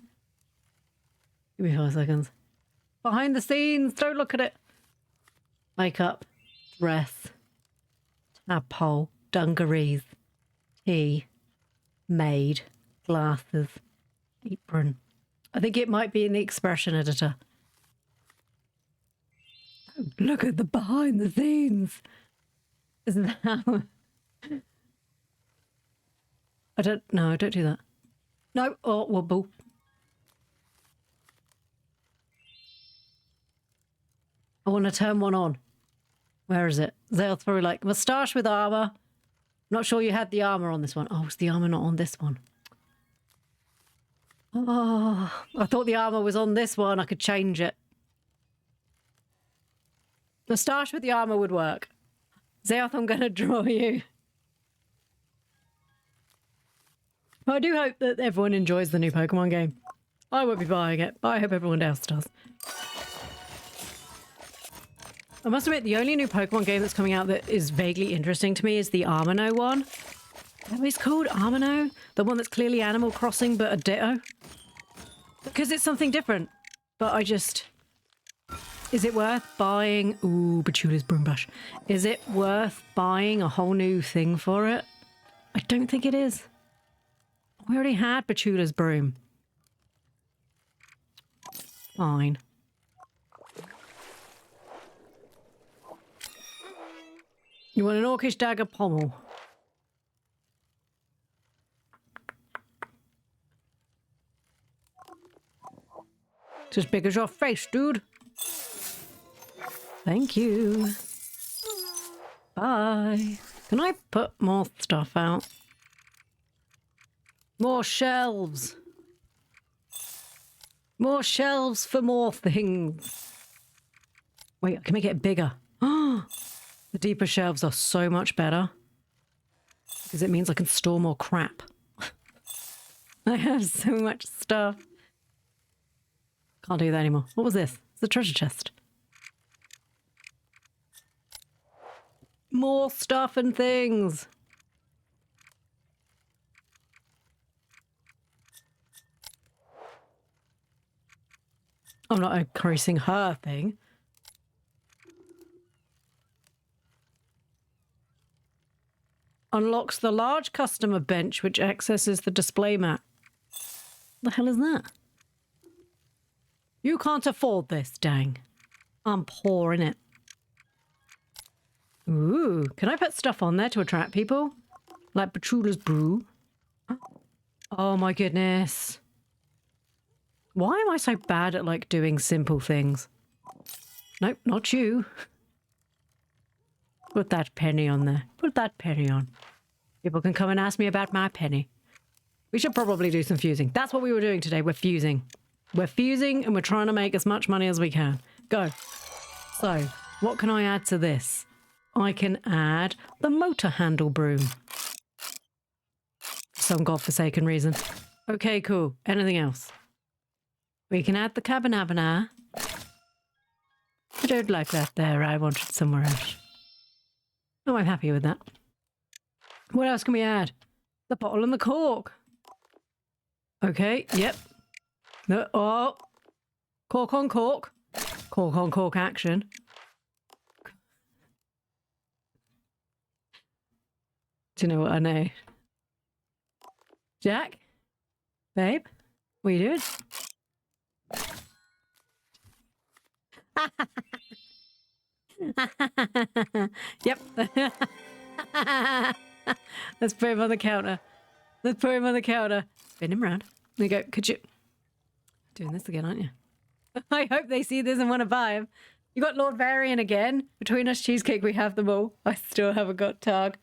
Give me 5 seconds. Behind the scenes. Don't look at it. Makeup. Dress. Tadpole. Dungarees. Tea. Maid. Glasses. Apron. I think it might be in the expression editor. Look at the behind the scenes. Isn't that how... I don't do that. No. Oh, wobble. I want to turn one on. Where is it? They'll throw like moustache with armor. Not sure you had the armor on this one. Oh, is the armor not on this one? Oh, I thought the armor was on this one. I could change it. Moustache with the armor would work. Zeoth, I'm going to draw you. I do hope that everyone enjoys the new Pokemon game. I won't be buying it, but I hope everyone else does. I must admit, the only new Pokemon game that's coming out that is vaguely interesting to me is the Armino one. Is that called Armino? The one that's clearly Animal Crossing, but a Ditto? Because it's something different. But I just... Is it worth buying... Ooh, Bachula's Broom Brush. Is it worth buying a whole new thing for it? I don't think it is. We already had Bachula's Broom. Fine. You want an Orcish Dagger Pommel? It's as big as your face, dude. Thank you. Bye. Can I put more stuff out? More shelves. More shelves for more things. Wait, can we get it bigger? The deeper shelves are so much better. Because it means I can store more crap. I have so much stuff. Can't do that anymore. What was this? It's a treasure chest. More stuff and things. I'm not increasing her thing. Unlocks the large customer bench which accesses the display map. The hell is that? You can't afford this, dang. I'm poor, innit? Ooh, can I put stuff on there to attract people? Like Bachula's Brew? Oh my goodness. Why am I so bad at, like, doing simple things? Nope, not you. Put that penny on there. Put that penny on. People can come and ask me about my penny. We should probably do some fusing. That's what we were doing today. We're fusing. We're fusing and we're trying to make as much money as we can. Go. So, what can I add to this? I can add the motor handle broom. For some godforsaken reason. Okay, cool. Anything else? We can add the Cabinabana. I don't like that there. I want it somewhere else. Oh, I'm happy with that. What else can we add? The bottle and the cork. Okay, yep. No, oh. Cork on cork. Cork on cork action. Do you know what I know? Jack? Babe? What are you doing? Yep. Let's put him on the counter. Let's put him on the counter. Spin him round. There you go. Could you... Doing this again, aren't you? I hope they see this and want to buy him. You got Lord Varian again. Between us, Cheesecake, we have them all. I still haven't got Targ.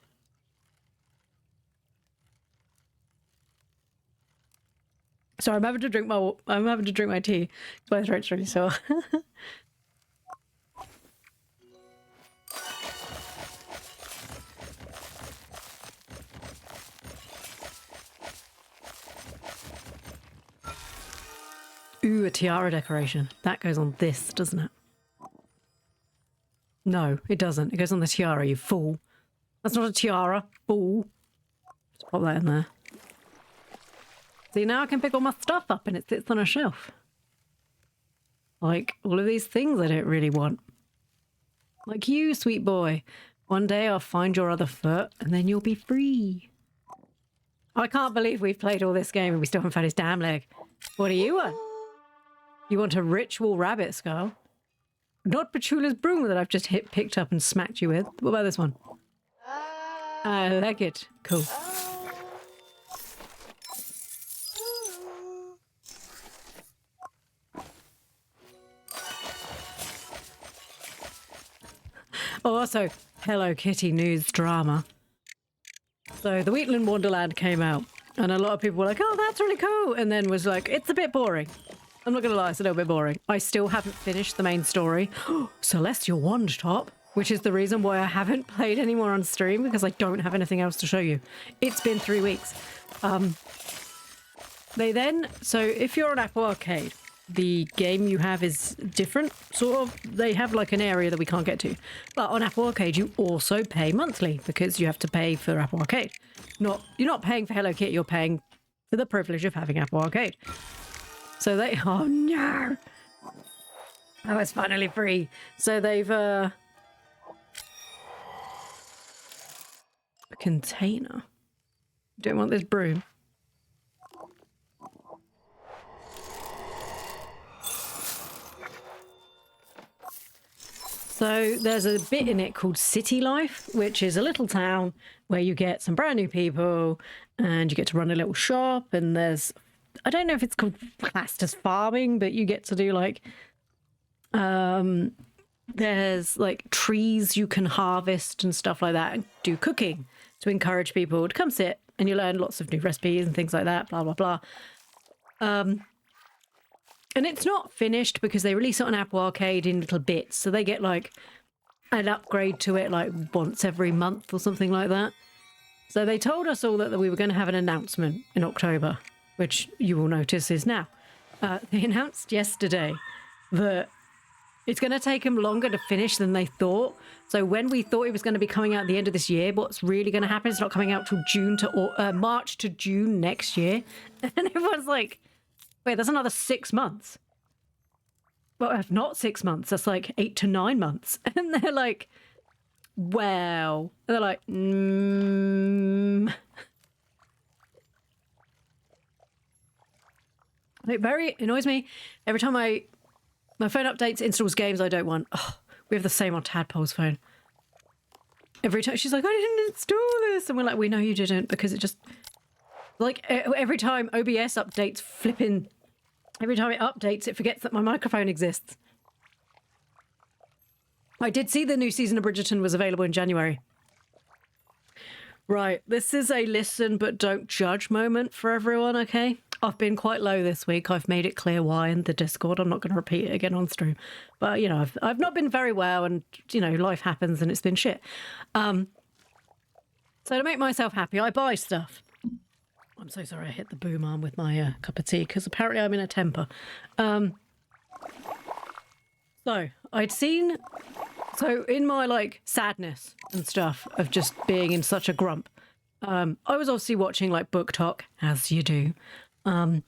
Sorry, I'm having to drink my tea. My throat's really sore. Ooh, a tiara decoration. That goes on this, doesn't it? No, it doesn't. It goes on the tiara, you fool. That's not a tiara, fool. Just pop that in there. See, now I can pick all my stuff up and it sits on a shelf. Like, all of these things I don't really want. Like you, sweet boy. One day I'll find your other foot and then you'll be free. I can't believe we've played all this game and we still haven't found his damn leg. What do you want? You want a ritual rabbit skull? Not Bachula's broom that I've just picked up and smacked you with. What about this one? I like it. Cool. Oh, also, Hello Kitty news drama. So the Wheatland Wonderland came out, and a lot of people were like, oh, that's really cool, and then was like, it's a bit boring. I'm not gonna lie, it's a little bit boring. I still haven't finished the main story. Celestial Wand Top, which is the reason why I haven't played anymore on stream, because I don't have anything else to show you. It's been 3 weeks. So if you're on Apple Arcade, the game you have is different, sort of. They have like an area that we can't get to. But on Apple Arcade, you also pay monthly because you have to pay for Apple Arcade. You're not paying for Hello Kitty, you're paying for the privilege of having Apple Arcade. So oh no! Oh, it's finally free. So they've, a container. Don't want this broom. So there's a bit in it called City Life, which is a little town where you get some brand new people and you get to run a little shop, and there's, I don't know if it's called classed as farming, but you get to do like, there's like trees you can harvest and stuff like that, and do cooking to encourage people to come sit, and you learn lots of new recipes and things like that, blah, blah, blah. And it's not finished because they release it on Apple Arcade in little bits. So they get like an upgrade to it like once every month or something like that. So they told us all that we were going to have an announcement in October, which you will notice is now. They announced yesterday that it's going to take them longer to finish than they thought. So when we thought it was going to be coming out at the end of this year, what's really going to happen is it's not coming out till March to June next year. And everyone's like, wait, that's another 6 months. Well, if not 6 months, that's like 8 to 9 months. And they're like, wow. And they're like, It very annoys me. Every time my phone updates, installs games I don't want. Oh, we have the same on Tadpole's phone. Every time she's like, I didn't install this. And we're like, we know you didn't, because it just... Like, every time OBS updates, every time it updates, it forgets that my microphone exists. I did see the new season of Bridgerton was available in January. Right, this is a listen but don't judge moment for everyone, okay? I've been quite low this week. I've made it clear why in the Discord. I'm not going to repeat it again on stream. But, you know, I've not been very well, and, you know, life happens and it's been shit. So to make myself happy, I buy stuff. I'm so sorry I hit the boom arm with my cup of tea, because apparently I'm in a temper. So I'd seen... So in my, like, sadness and stuff of just being in such a grump, I was obviously watching, like, Book Talk, as you do. And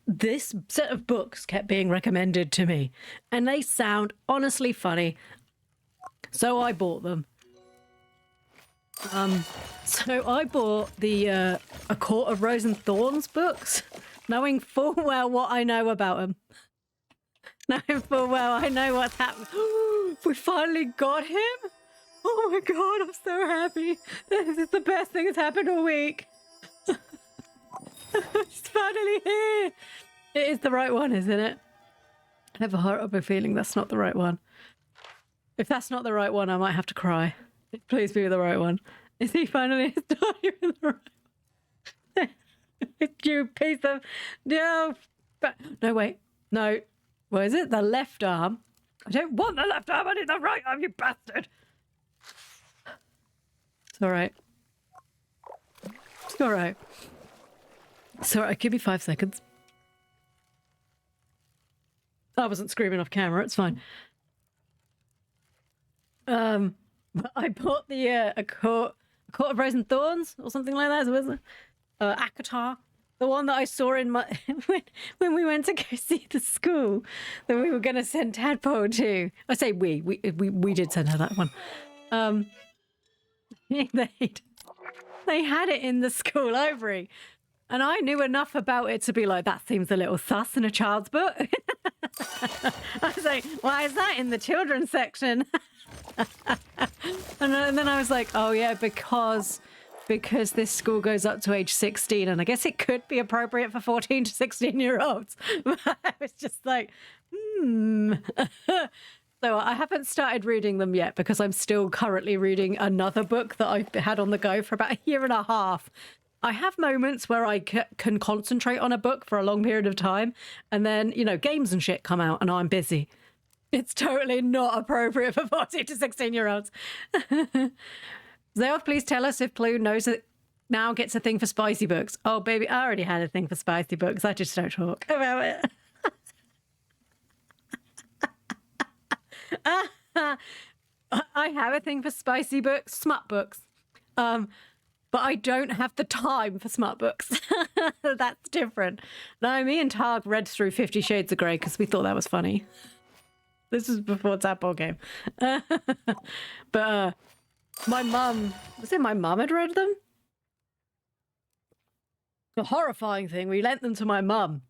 this set of books kept being recommended to me. And they sound honestly funny. So I bought them. So I bought the A Court of Rose and Thorns books, knowing full well what I know about them. Knowing full well I know what's happened. We finally got him! Oh my god, I'm so happy. This is the best thing that's happened all week. It's finally here. It is the right one, isn't it? I have a horrible feeling that's not the right one. If that's not the right one, I might have to cry. Please be the right one. Is he finally starting with the right one? You piece of... No. No, wait. No. What is it? The left arm. I don't want the left arm. I need the right arm, you bastard. It's all right. It's all right. It's all right. Give me 5 seconds. I wasn't screaming off camera. It's fine. But I bought the a court of Rose and Thorns or something like that. Was it? ACOTAR, the one that I saw in my when we went to go see the school that we were going to send Tadpole to. I say we did send her that one. They had it in the school library, and I knew enough about it to be like, that seems a little sus in a child's book. I was like, why is that in the children's section? And then I was like, oh yeah, because this school goes up to age 16, and I guess it could be appropriate for 14 to 16-year-olds. But I was just like, So I haven't started reading them yet because I'm still currently reading another book that I've had on the go for about a year and a half. I have moments where I can concentrate on a book for a long period of time, and then, you know, games and shit come out and I'm busy. It's totally not appropriate for 14 to 16-year-olds. Zeoth, please tell us if Ploo knows that now gets a thing for spicy books. Oh, baby, I already had a thing for spicy books. I just don't talk about it. I have a thing for spicy books, smut books. But I don't have the time for smut books. That's different. No, me and Targ read through 50 Shades of Grey because we thought that was funny. This was before Tadpole game. But my mum, was it my mum had read them? A horrifying thing. We lent them to my mum.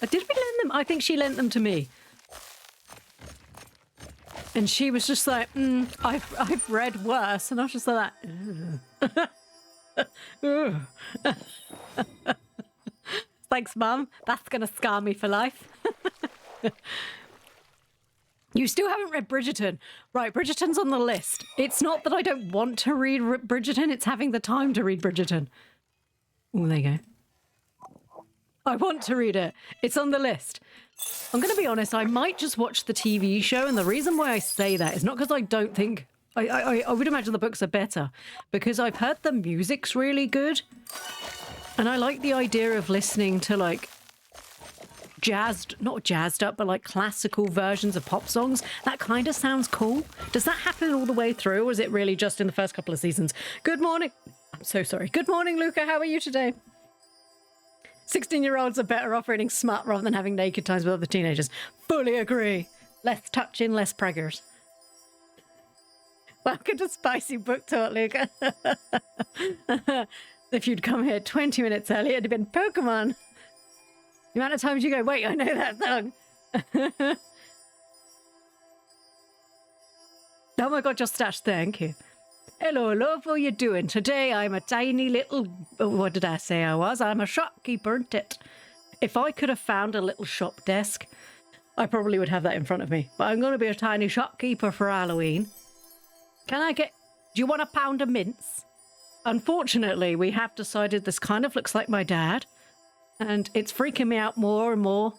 Did we lend them? I think she lent them to me. And she was just like, I've read worse. And I was just like, thanks, Mum. That's going to scar me for life. You still haven't read Bridgerton. Right, Bridgerton's on the list. It's not that I don't want to read Bridgerton, it's having the time to read Bridgerton. Oh, there you go. I want to read it. It's on the list. I'm going to be honest, I might just watch the TV show, and the reason why I say that is not because I don't think... I would imagine the books are better, because I've heard the music's really good, and I like the idea of listening to, like, not jazzed up, but like classical versions of pop songs. That kind of sounds cool. Does that happen all the way through, or is it really just in the first couple of seasons? Good morning. I'm so sorry. Good morning, Luca. How are you today? 16-year-olds are better off reading smut rather than having naked times with other teenagers. Fully agree. Less touching, less preggers. Welcome to Spicy Book Talk, Luca. If you'd come here 20 minutes earlier, it'd have been Pokemon. The amount of times you go, wait, I know that song. Oh my God, just Stash, thank you. Hello, love, how you doing? Today I'm a tiny little... What did I say I was? I'm a shopkeeper, isn't it? If I could have found a little shop desk, I probably would have that in front of me. But I'm going to be a tiny shopkeeper for Halloween. Can I get... Do you want a pound of mince? Unfortunately, we have decided this kind of looks like my dad. And it's freaking me out more and more.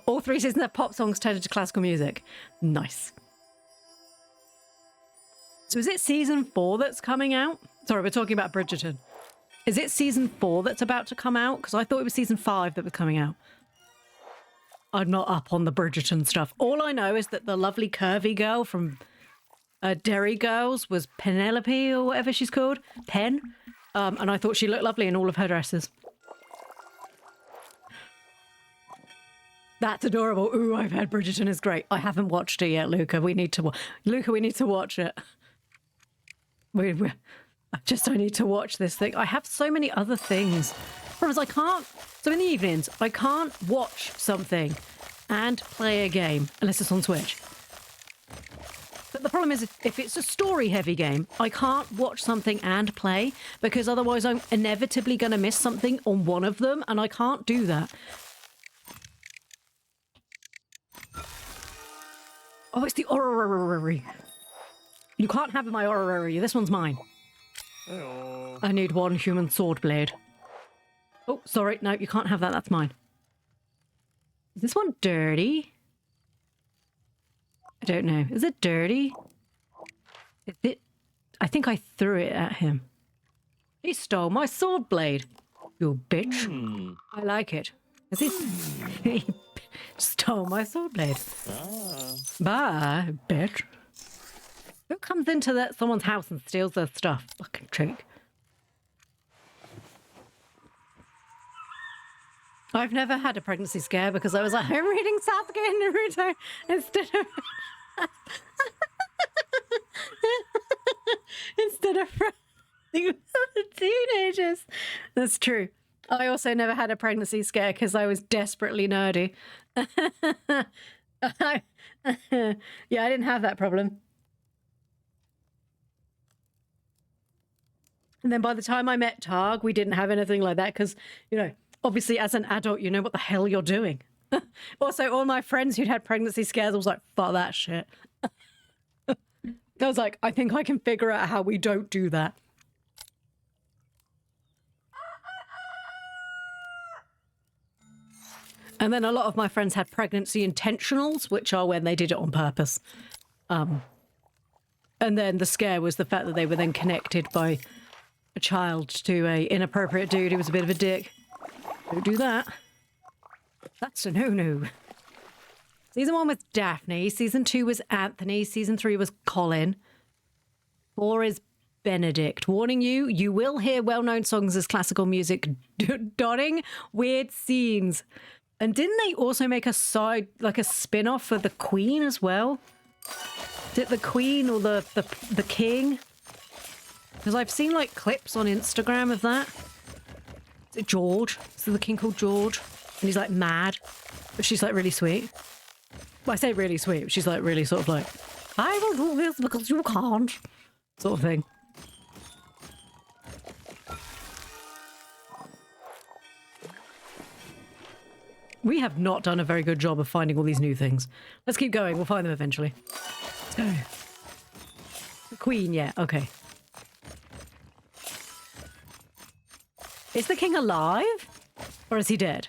All 3 seasons of pop songs turned into classical music. Nice. So is it season 4 that's coming out? Sorry, we're talking about Bridgerton. Is it season 4 that's about to come out? Because I thought it was season 5 that was coming out. I'm not up on the Bridgerton stuff. All I know is that the lovely curvy girl from Derry Girls was Penelope or whatever she's called. Pen. And I thought she looked lovely in all of her dresses. That's adorable. Ooh, I've heard Bridgerton is great. I haven't watched it yet, Luca. We need to watch it. I need to watch this thing. I have so many other things. Problem is, so in the evenings, I can't watch something and play a game unless it's on Switch. But the problem is, if it's a story-heavy game, I can't watch something and play because otherwise I'm inevitably going to miss something on one of them, and I can't do that. Oh, it's the orrery. You can't have my orrery. This one's mine. Hello. I need 1 human sword blade. Oh, sorry. No, you can't have that. That's mine. Is this one dirty? I don't know. Is it dirty? I think I threw it at him. He stole my sword blade. You bitch. I like it. Is he stole my sword blade? Bye, bitch. Who comes into someone's house and steals their stuff? Fucking trick. I've never had a pregnancy scare because I was like, I'm reading Sasuke and Naruto instead of teenagers. That's true. I also never had a pregnancy scare because I was desperately nerdy. Yeah, I didn't have that problem. And then by the time I met Targ, we didn't have anything like that because, you know, obviously as an adult, you know what the hell you're doing. Also, all my friends who'd had pregnancy scares, I was like, fuck that shit. I was like, I think I can figure out how we don't do that. And then a lot of my friends had pregnancy intentionals, which are when they did it on purpose. And then the scare was the fact that they were then connected by a child to a inappropriate dude who was a bit of a dick. Don't do that. That's a no-no. Season 1 was Daphne. Season 2 was Anthony. Season 3 was Colin. 4 is Benedict. Warning you, you will hear well-known songs as classical music dotting weird scenes. And didn't they also make a side, like a spin-off for the Queen as well? Did the Queen or the King? Because I've seen like clips on Instagram of that. Is it George? Is the King called George? And he's like mad, but she's like really sweet. Well, I say really sweet, but she's like really sort of like, I will do this because you can't, sort of thing. We have not done a very good job of finding all these new things. Let's keep going. We'll find them eventually. Let's go. The Queen, yeah, okay. Is the King alive? Or is he dead?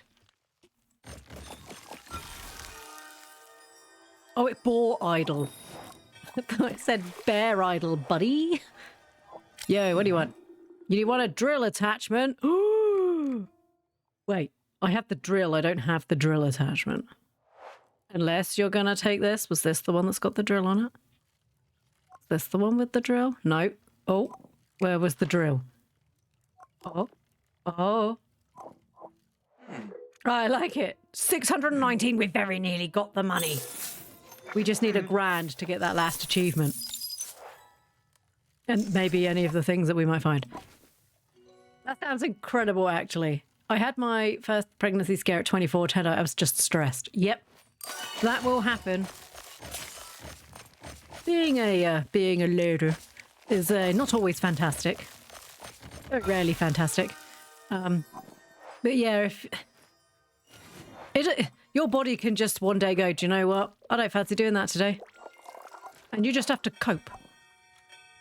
Oh, it bore idol. It said bear idol, buddy. Yo, what do you want? You want a drill attachment? Ooh. Wait. I have the drill. I don't have the drill attachment. Unless you're going to take this. Was this the one that's got the drill on it? Is this the one with the drill? No. Oh, where was the drill? Oh. Oh. I like it. 619. We very nearly got the money. We just need $1,000 to get that last achievement. And maybe any of the things that we might find. That sounds incredible, actually. I had my first pregnancy scare at 24. Turned out I was just stressed. Yep, that will happen. Being a loader is not always fantastic. Rarely fantastic. But yeah, if your body can just one day go, do you know what? I don't fancy doing that today, and you just have to cope,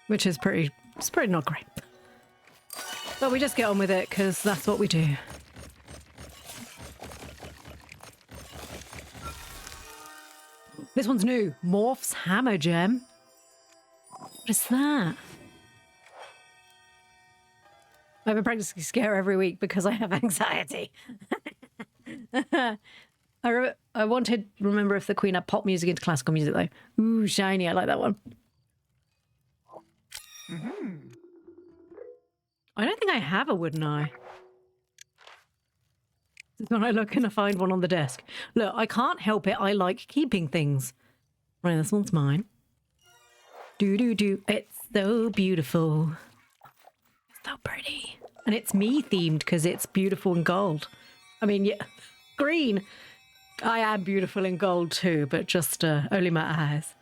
which is pretty not great. But we just get on with it because that's what we do. This one's new. Morph's Hammer Gem. What is that? I have a pregnancy scare every week because I have anxiety. I wanted to remember if the Queen had pop music into classical music though. Ooh, shiny. I like that one. Mm-hmm. I don't think I have a wooden eye. When I look and I find one on the desk. Look, I can't help it. I like keeping things. Right, this one's mine. Do. It's so beautiful. So pretty. And it's me themed because it's beautiful in gold. I mean, yeah, green. I am beautiful in gold too, but just only my eyes.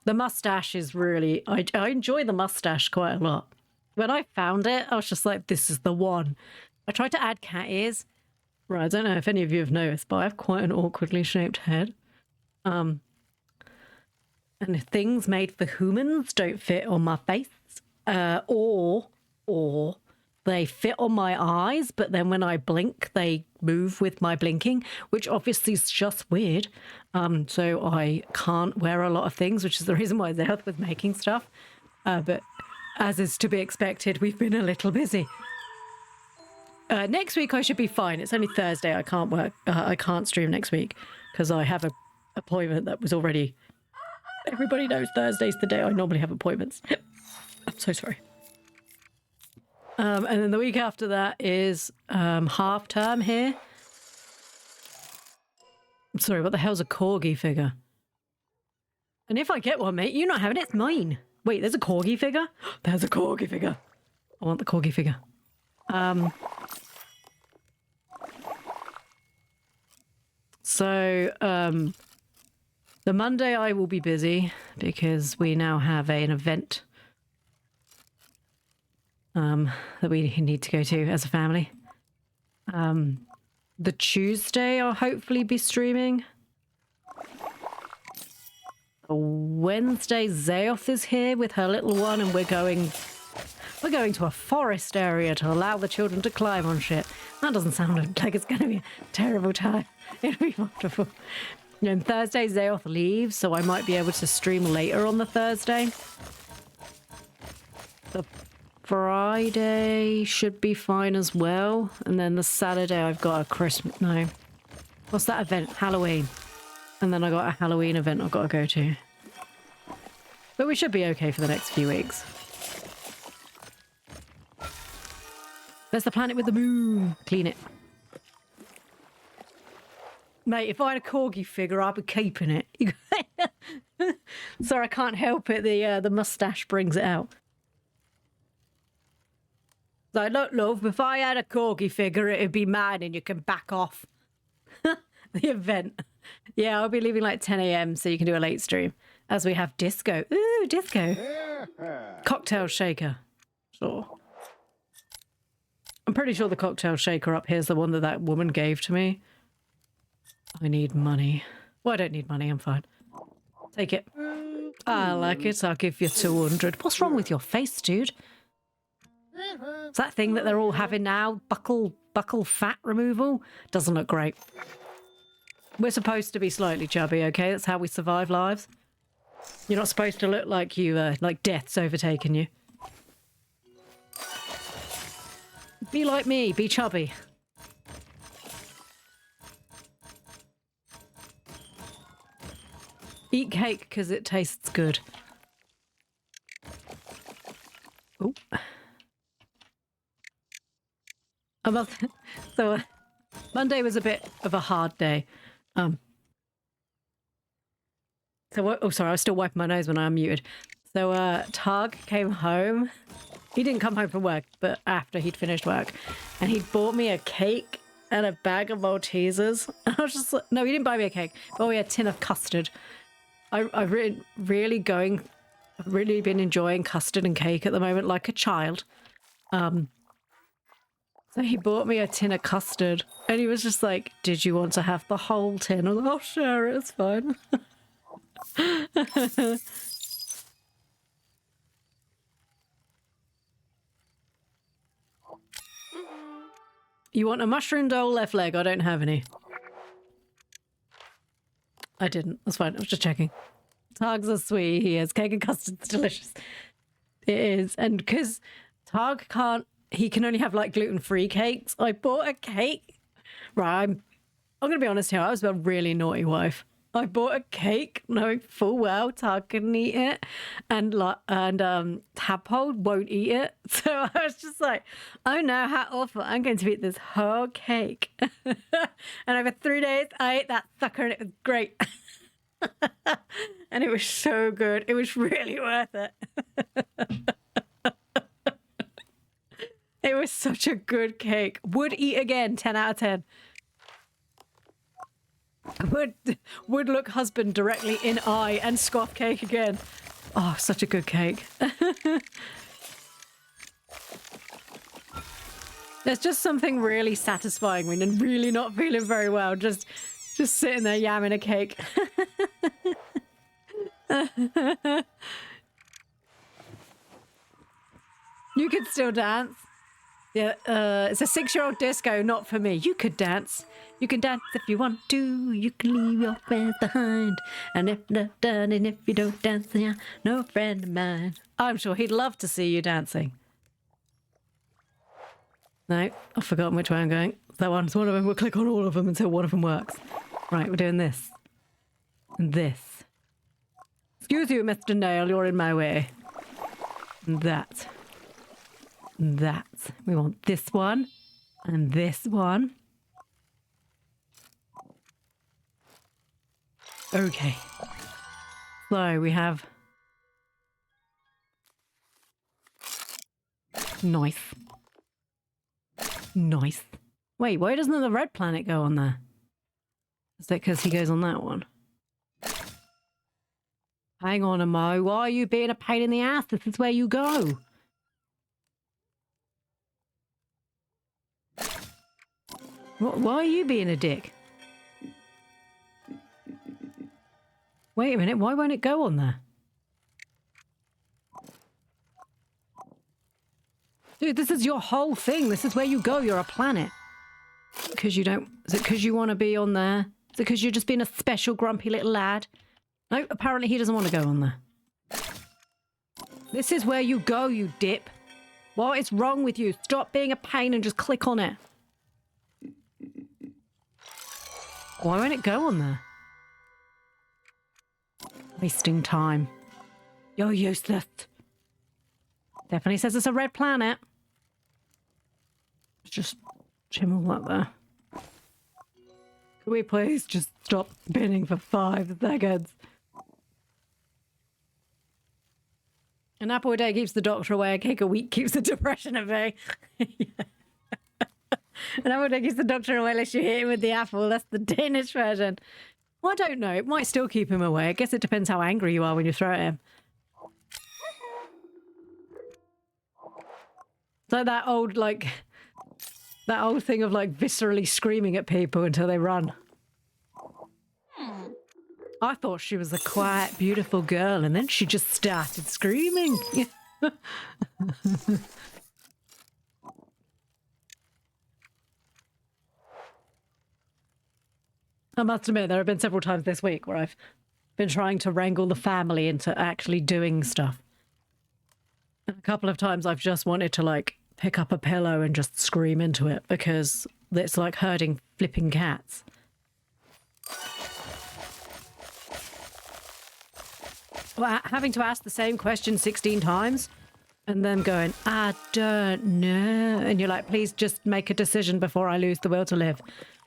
The mustache is really... I enjoy the mustache quite a lot. When I found it, I was just like, this is the one. I tried to add cat ears. Right, I don't know if any of you have noticed, but I have quite an awkwardly shaped head. And things made for humans don't fit on my face. Or they fit on my eyes, but then when I blink, they move with my blinking, which obviously is just weird. So I can't wear a lot of things, which is the reason why Zelth was making stuff. But as is to be expected, we've been a little busy. Next week I should be fine. It's only Thursday. I can't work. I can't stream next week because I have an appointment that was already... Everybody knows Thursday's the day I normally have appointments. I'm so sorry. And then the week after that is half term here. I'm sorry, what the hell's a corgi figure? And if I get one, mate, you're not having it. It's mine. Wait, there's a corgi figure? There's a corgi figure. I want the corgi figure. So, the Monday I will be busy because we now have an event that we need to go to as a family. the Tuesday I'll hopefully be streaming. Wednesday, Zayoth is here with her little one, and we're going to a forest area to allow the children to climb on shit. That doesn't sound like it's going to be a terrible time. It'll be wonderful. And Thursday, Zayoth leaves, so I might be able to stream later on the Thursday. The Friday should be fine as well. And then the Saturday, I've got a Christmas... No. What's that event? Halloween. And then I got a Halloween event I've got to go to. But we should be okay for the next few weeks. There's the planet with the moon. Clean it. Mate, if I had a corgi figure, I'd be keeping it. Sorry, I can't help it. The mustache brings it out. So, look, love, if I had a corgi figure, it'd be mine and you can back off. The event. Yeah, I'll be leaving like 10 a.m. so you can do a late stream. As we have disco. Ooh, disco. Cocktail shaker. Sure. I'm pretty sure the cocktail shaker up here is the one that that woman gave to me. I need money. Well, I don't need money. I'm fine. Take it. I like it. I'll give you 200. What's wrong with your face, dude? Is that thing that they're all having now? Buckle fat removal? Doesn't look great. We're supposed to be slightly chubby, okay? That's how we survive lives. You're not supposed to look like you, like death's overtaken you. Be like me. Be chubby. Eat cake because it tastes good. Oh. So Monday was a bit of a hard day. Oh, sorry, I was still wiping my nose when I unmuted. So Targ came home. He didn't come home from work, but after he'd finished work, and he bought me a cake and a bag of Maltesers. And I was just like, no, he didn't buy me a cake. But we had a tin of custard. I've really been enjoying custard and cake at the moment, like a child. So he bought me a tin of custard, and he was just like, "Did you want to have the whole tin?" I was like, "Oh, sure, it's fine." You want a mushroom dole left leg? I don't have any. I didn't. That's fine. I was just checking. Targs are sweet. He is. Cake and custard's delicious. It is. And because Targ can't, he can only have like gluten-free cakes. I bought a cake. Right. I'm going to be honest here. I was a really naughty wife. I bought a cake knowing full well Targ couldn't eat it, and Tadpole won't eat it. So I was just like, oh no, how awful. I'm going to eat this whole cake. And over 3 days, I ate that sucker and it was great. And it was so good. It was really worth it. It was such a good cake. Would eat again, 10 out of 10. Would look husband directly in eye and scoff cake again. Oh, such a good cake. There's just something really satisfying when you're really not feeling very well. Just sitting there yamming a cake. You could still dance. Yeah, it's a 6-year-old disco, not for me. You could dance. You can dance if you want to. You can leave your friends behind. And if not done, and if you don't dance, then you're no friend of mine. I'm sure he'd love to see you dancing. No, I've forgotten which way I'm going. That one's one of them. We'll click on all of them until one of them works. Right, we're doing this. And this. Excuse you, Mr. Nail, you're in my way. And that. And that. We want this one. And this one. Okay. So we have... Nice. Nice. Wait, why doesn't the red planet go on there? Is that because he goes on that one? Hang on, Amo. Why are you being a pain in the ass? This is where you go. Why are you being a dick? Wait a minute, why won't it go on there? Dude, this is your whole thing. This is where you go. You're a planet. Because you don't... Is it because you want to be on there? Is it because you're just being a special grumpy little lad? No, apparently he doesn't want to go on there. This is where you go, you dip. What is wrong with you? Stop being a pain and just click on it. Why won't it go on there? Wasting time. You're useless. Definitely says it's a red planet. Just trim all that there. Can we please just stop spinning for 5 seconds? An apple a day keeps the doctor away. A cake a week keeps the depression at bay. An apple a day keeps the doctor away unless you hit him with the apple. That's the Danish version. Well, I don't know. It might still keep him away. I guess it depends how angry you are when you throw at him. So that old, like... That old thing of, like, viscerally screaming at people until they run. I thought she was a quiet, beautiful girl, and then she just started screaming. I must admit, there have been several times this week where I've been trying to wrangle the family into actually doing stuff. And a couple of times I've just wanted to, like, pick up a pillow and just scream into it because it's like herding flipping cats. Well, having to ask the same question 16 times and them going, I don't know. And you're like, please just make a decision before I lose the will to live.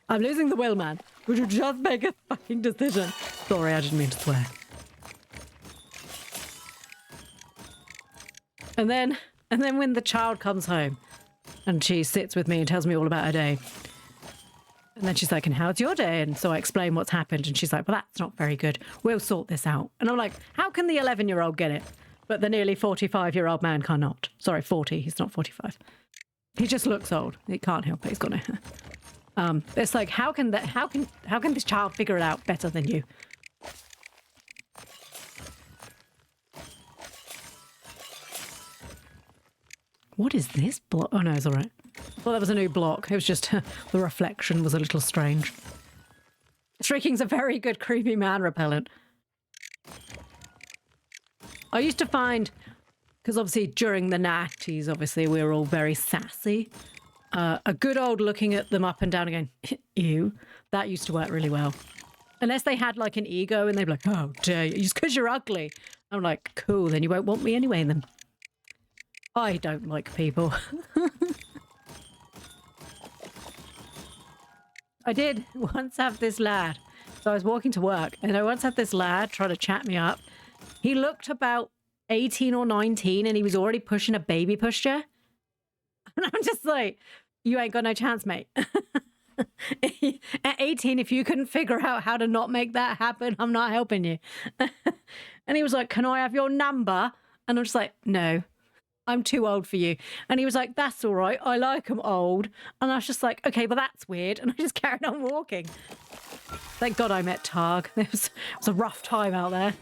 I'm losing the will, man. Would you just make a fucking decision? Sorry, I didn't mean to swear. And then when the child comes home and she sits with me and tells me all about her day. And then she's like, and how's your day? And so I explain what's happened. And she's like, well, that's not very good. We'll sort this out. And I'm like, how can the 11-year-old get it? But the nearly 45-year-old man cannot. Sorry, 40. He's not 45. He just looks old. He can't help it. He's got it. It's like, how can this child figure it out better than you? What is this block? Oh no, it's all right. Well, that was a new block. It was just the reflection was a little strange. Shrieking's a very good creepy man repellent. I used to find, because obviously during the 90s, obviously we were all very sassy. A good old looking at them up and down again, ew, that used to work really well. Unless they had like an ego and they'd be like, oh, dare you, just because you're ugly. I'm like, cool, then you won't want me anyway then. I don't like people. I did once have this lad. So I was walking to work and I once had this lad try to chat me up. He looked about 18 or 19 and he was already pushing a baby pushchair. And I'm just like, you ain't got no chance, mate. At 18, if you couldn't figure out how to not make that happen, I'm not helping you. And he was like, can I have your number? And I'm just like, no. I'm too old for you. And he was like, that's all right. I like them old. And I was just like, okay, well, that's weird. And I just carried on walking. Thank God I met Targ. It was a rough time out there.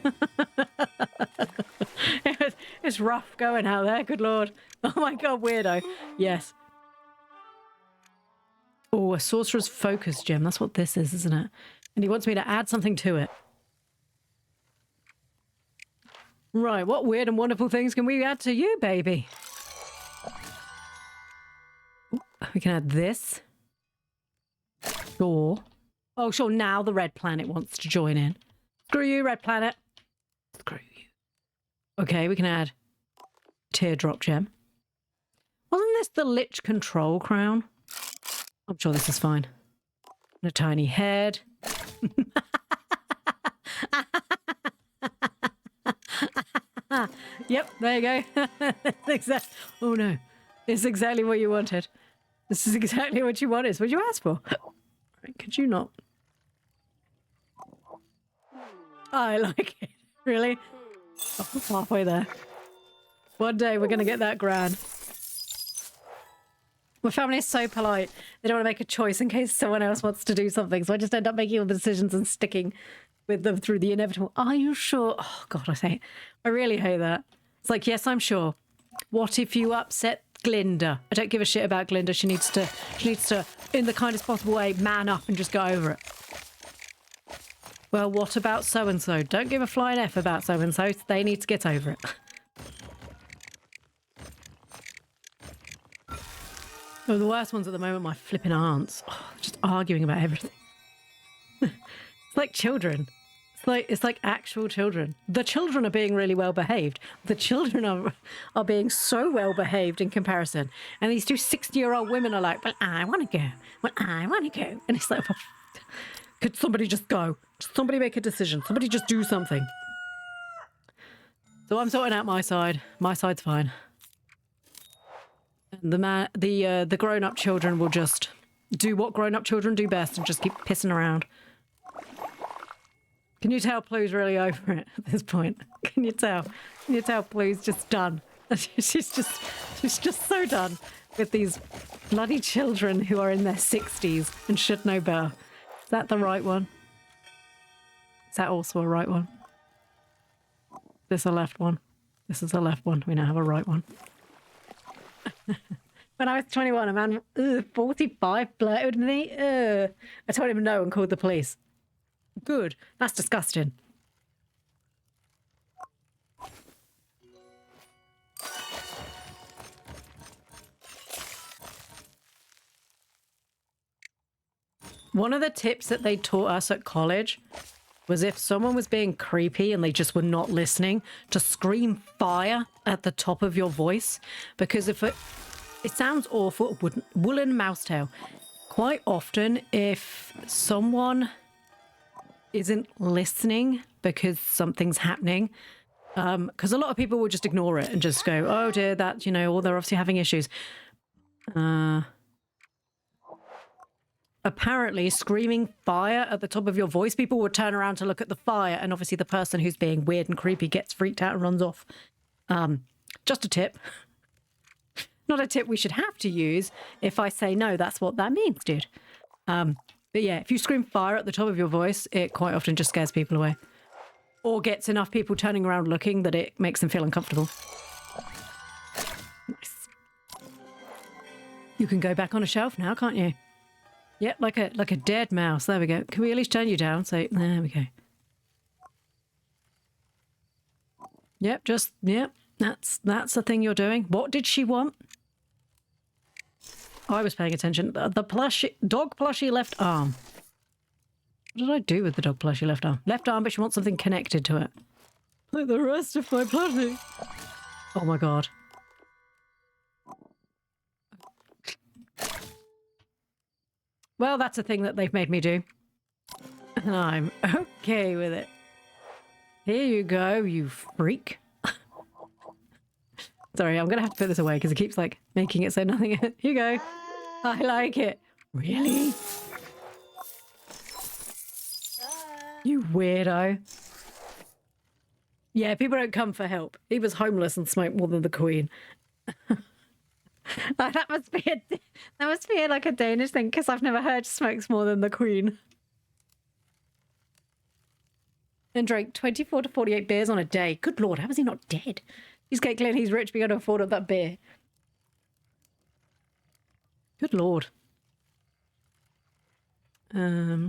It's rough going out there. Good Lord. Oh my God, weirdo. Yes. Oh, a sorcerer's focus gem. That's what this is, isn't it? And he wants me to add something to it. Right, what weird and wonderful things can we add to you, baby? Ooh, we can add this. Sure. Oh, sure, now the red planet wants to join in. Screw you, red planet. Screw you. Okay, we can add teardrop gem. Wasn't this the Lich Control Crown? I'm sure this is fine. And a tiny head. Yep, there you go. Oh no, it's exactly what you wanted. This is exactly what you wanted. It's what you asked for. Could you not? I like it. Really? Oh, halfway there. One day we're going to get that grand. My family is so polite. They don't want to make a choice in case someone else wants to do something. So I just end up making all the decisions and sticking with them through the inevitable. Are you sure? Oh, God, I really hate that. It's like, yes, I'm sure. What if you upset Glinda? I don't give a shit about Glinda. She needs to, in the kindest possible way, man up and just go over it. Well, what about so-and-so? Don't give a flying F about so-and-so. They need to get over it. Oh, the worst ones at the moment, my flipping aunts. Oh, just arguing about everything. It's like children. It's like actual children. The children are being really well behaved. The children are being so well behaved in comparison. And these two 60-year-old women are like, well, I want to go. Well, I want to go. And it's like, could somebody just go? Somebody make a decision. Somebody just do something. So I'm sorting out my side. My side's fine. The grown-up children will just do what grown-up children do best and just keep pissing around. Can you tell Ploo's really over it at this point? Can you tell? Can you tell Ploo's just done? She's just so done with these bloody children who are in their 60s and should know better. Is that the right one? Is that also a right one? This is a left one. This is a left one. We now have a right one. When I was 21, a man, 45, flirted with me. I told him no and called the police. Good. That's disgusting. One of the tips that they taught us at college was if someone was being creepy and they just were not listening, to scream fire at the top of your voice. Because if it sounds awful, woolen mouse tail. Quite often, if someone isn't listening because something's happening, because a lot of people will just ignore it and just go, oh dear, that, or they're obviously having issues. Apparently, screaming fire at the top of your voice, people will turn around to look at the fire, and obviously the person who's being weird and creepy gets freaked out and runs off. Just a tip. Not a tip we should have to use. If I say no, that's what that means, dude. But yeah, if you scream fire at the top of your voice, it quite often just scares people away. Or gets enough people turning around looking that it makes them feel uncomfortable. Nice. You can go back on a shelf now, can't you? Yep, like a dead mouse. There we go. Can we at least turn you down? So there we go. Yep, that's the thing you're doing. What did she want? I was paying attention. The dog plushie left arm. What did I do with the dog plushie left arm? Left arm, but she wants something connected to it. Like the rest of my plushie. Oh my god. Well, that's a thing that they've made me do. And I'm okay with it. Here you go, you freak. Sorry, I'm going to have to put this away because it keeps, making it so nothing... Here you go. I like it. Really? You weirdo. Yeah, people don't come for help. He was homeless and smoked more than the Queen. That must be like a Danish thing, because I've never heard smokes more than the Queen. And drank 24 to 48 beers on a day. Good Lord, how is he not dead? He's getting clear he's rich, being able to afford all that beer. Good Lord. I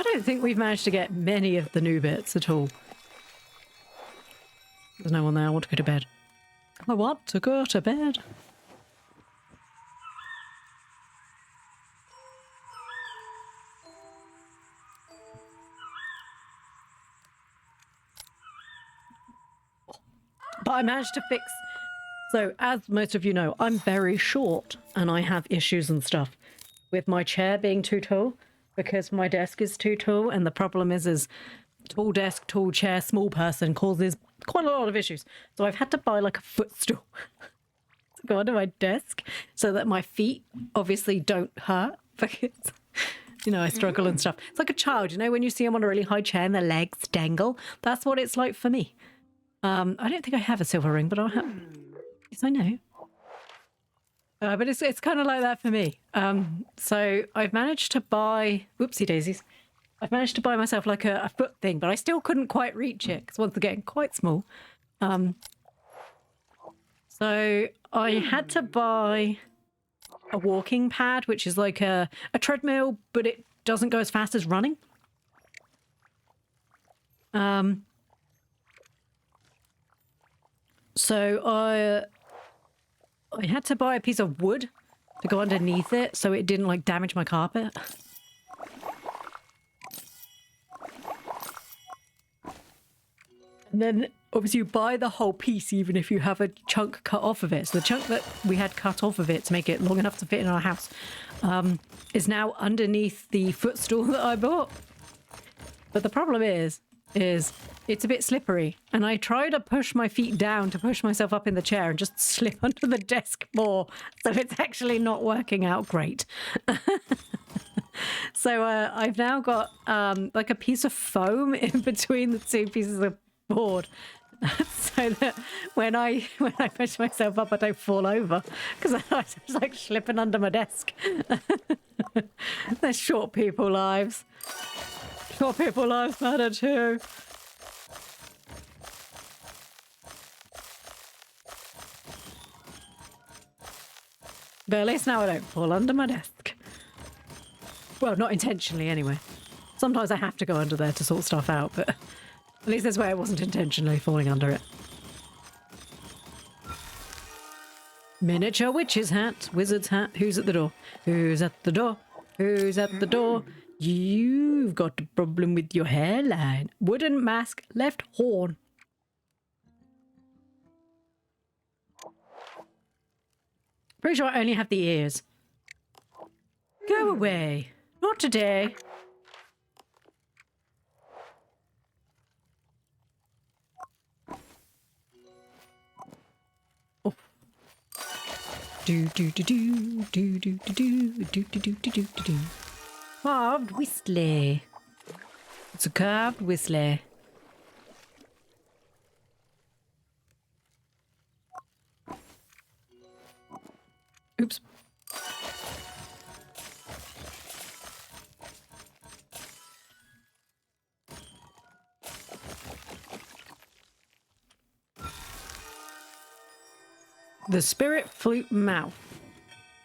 don't think we've managed to get many of the new bits at all. There's no one there. I want to go to bed. I want to go to bed. But I managed to fix... So, as most of you know, I'm very short and I have issues and stuff with my chair being too tall because my desk is too tall, and the problem is tall desk, tall chair, small person causes quite a lot of issues. So I've had to buy a footstool to go under my desk so that my feet obviously don't hurt, because You know, I struggle and stuff. It's like a child, you know, when you see them on a really high chair and their legs dangle. That's what it's like for me. I don't think I have a silver ring, but I'll have... Yes, I know. But it's kind of like that for me. So I've managed to buy... Whoopsie daisies. I've managed to buy myself like a foot thing, but I still couldn't quite reach it because once again, quite small. So I had to buy a walking pad, which is like a treadmill, but it doesn't go as fast as running. So I had to buy a piece of wood to go underneath it so it didn't like damage my carpet. And then obviously you buy the whole piece even if you have a chunk cut off of it. So the chunk that we had cut off of it to make it long enough to fit in our house is now underneath the footstool that I bought. But the problem is it's a bit slippery. And I try to push my feet down to push myself up in the chair and just slip under the desk more. So it's actually not working out great. So I've now got like a piece of foam in between the two pieces of board so that when I push myself up I don't fall over because I was like slipping under my desk. They're short people lives. Short people lives matter too. But at least now I don't fall under my desk. Well, not intentionally anyway. Sometimes I have to go under there to sort stuff out, but at least this way I wasn't intentionally falling under it. Miniature witch's hat, wizard's hat. Who's at the door? Who's at the door? Who's at the door? You've got a problem with your hairline. Wooden mask, left horn. Pretty sure I only have the ears. Go away. Not today. Oh. Do do do do do do do do do do do do do do. Carved whistler. It's a carved whistler. Oops. The spirit flute mouth.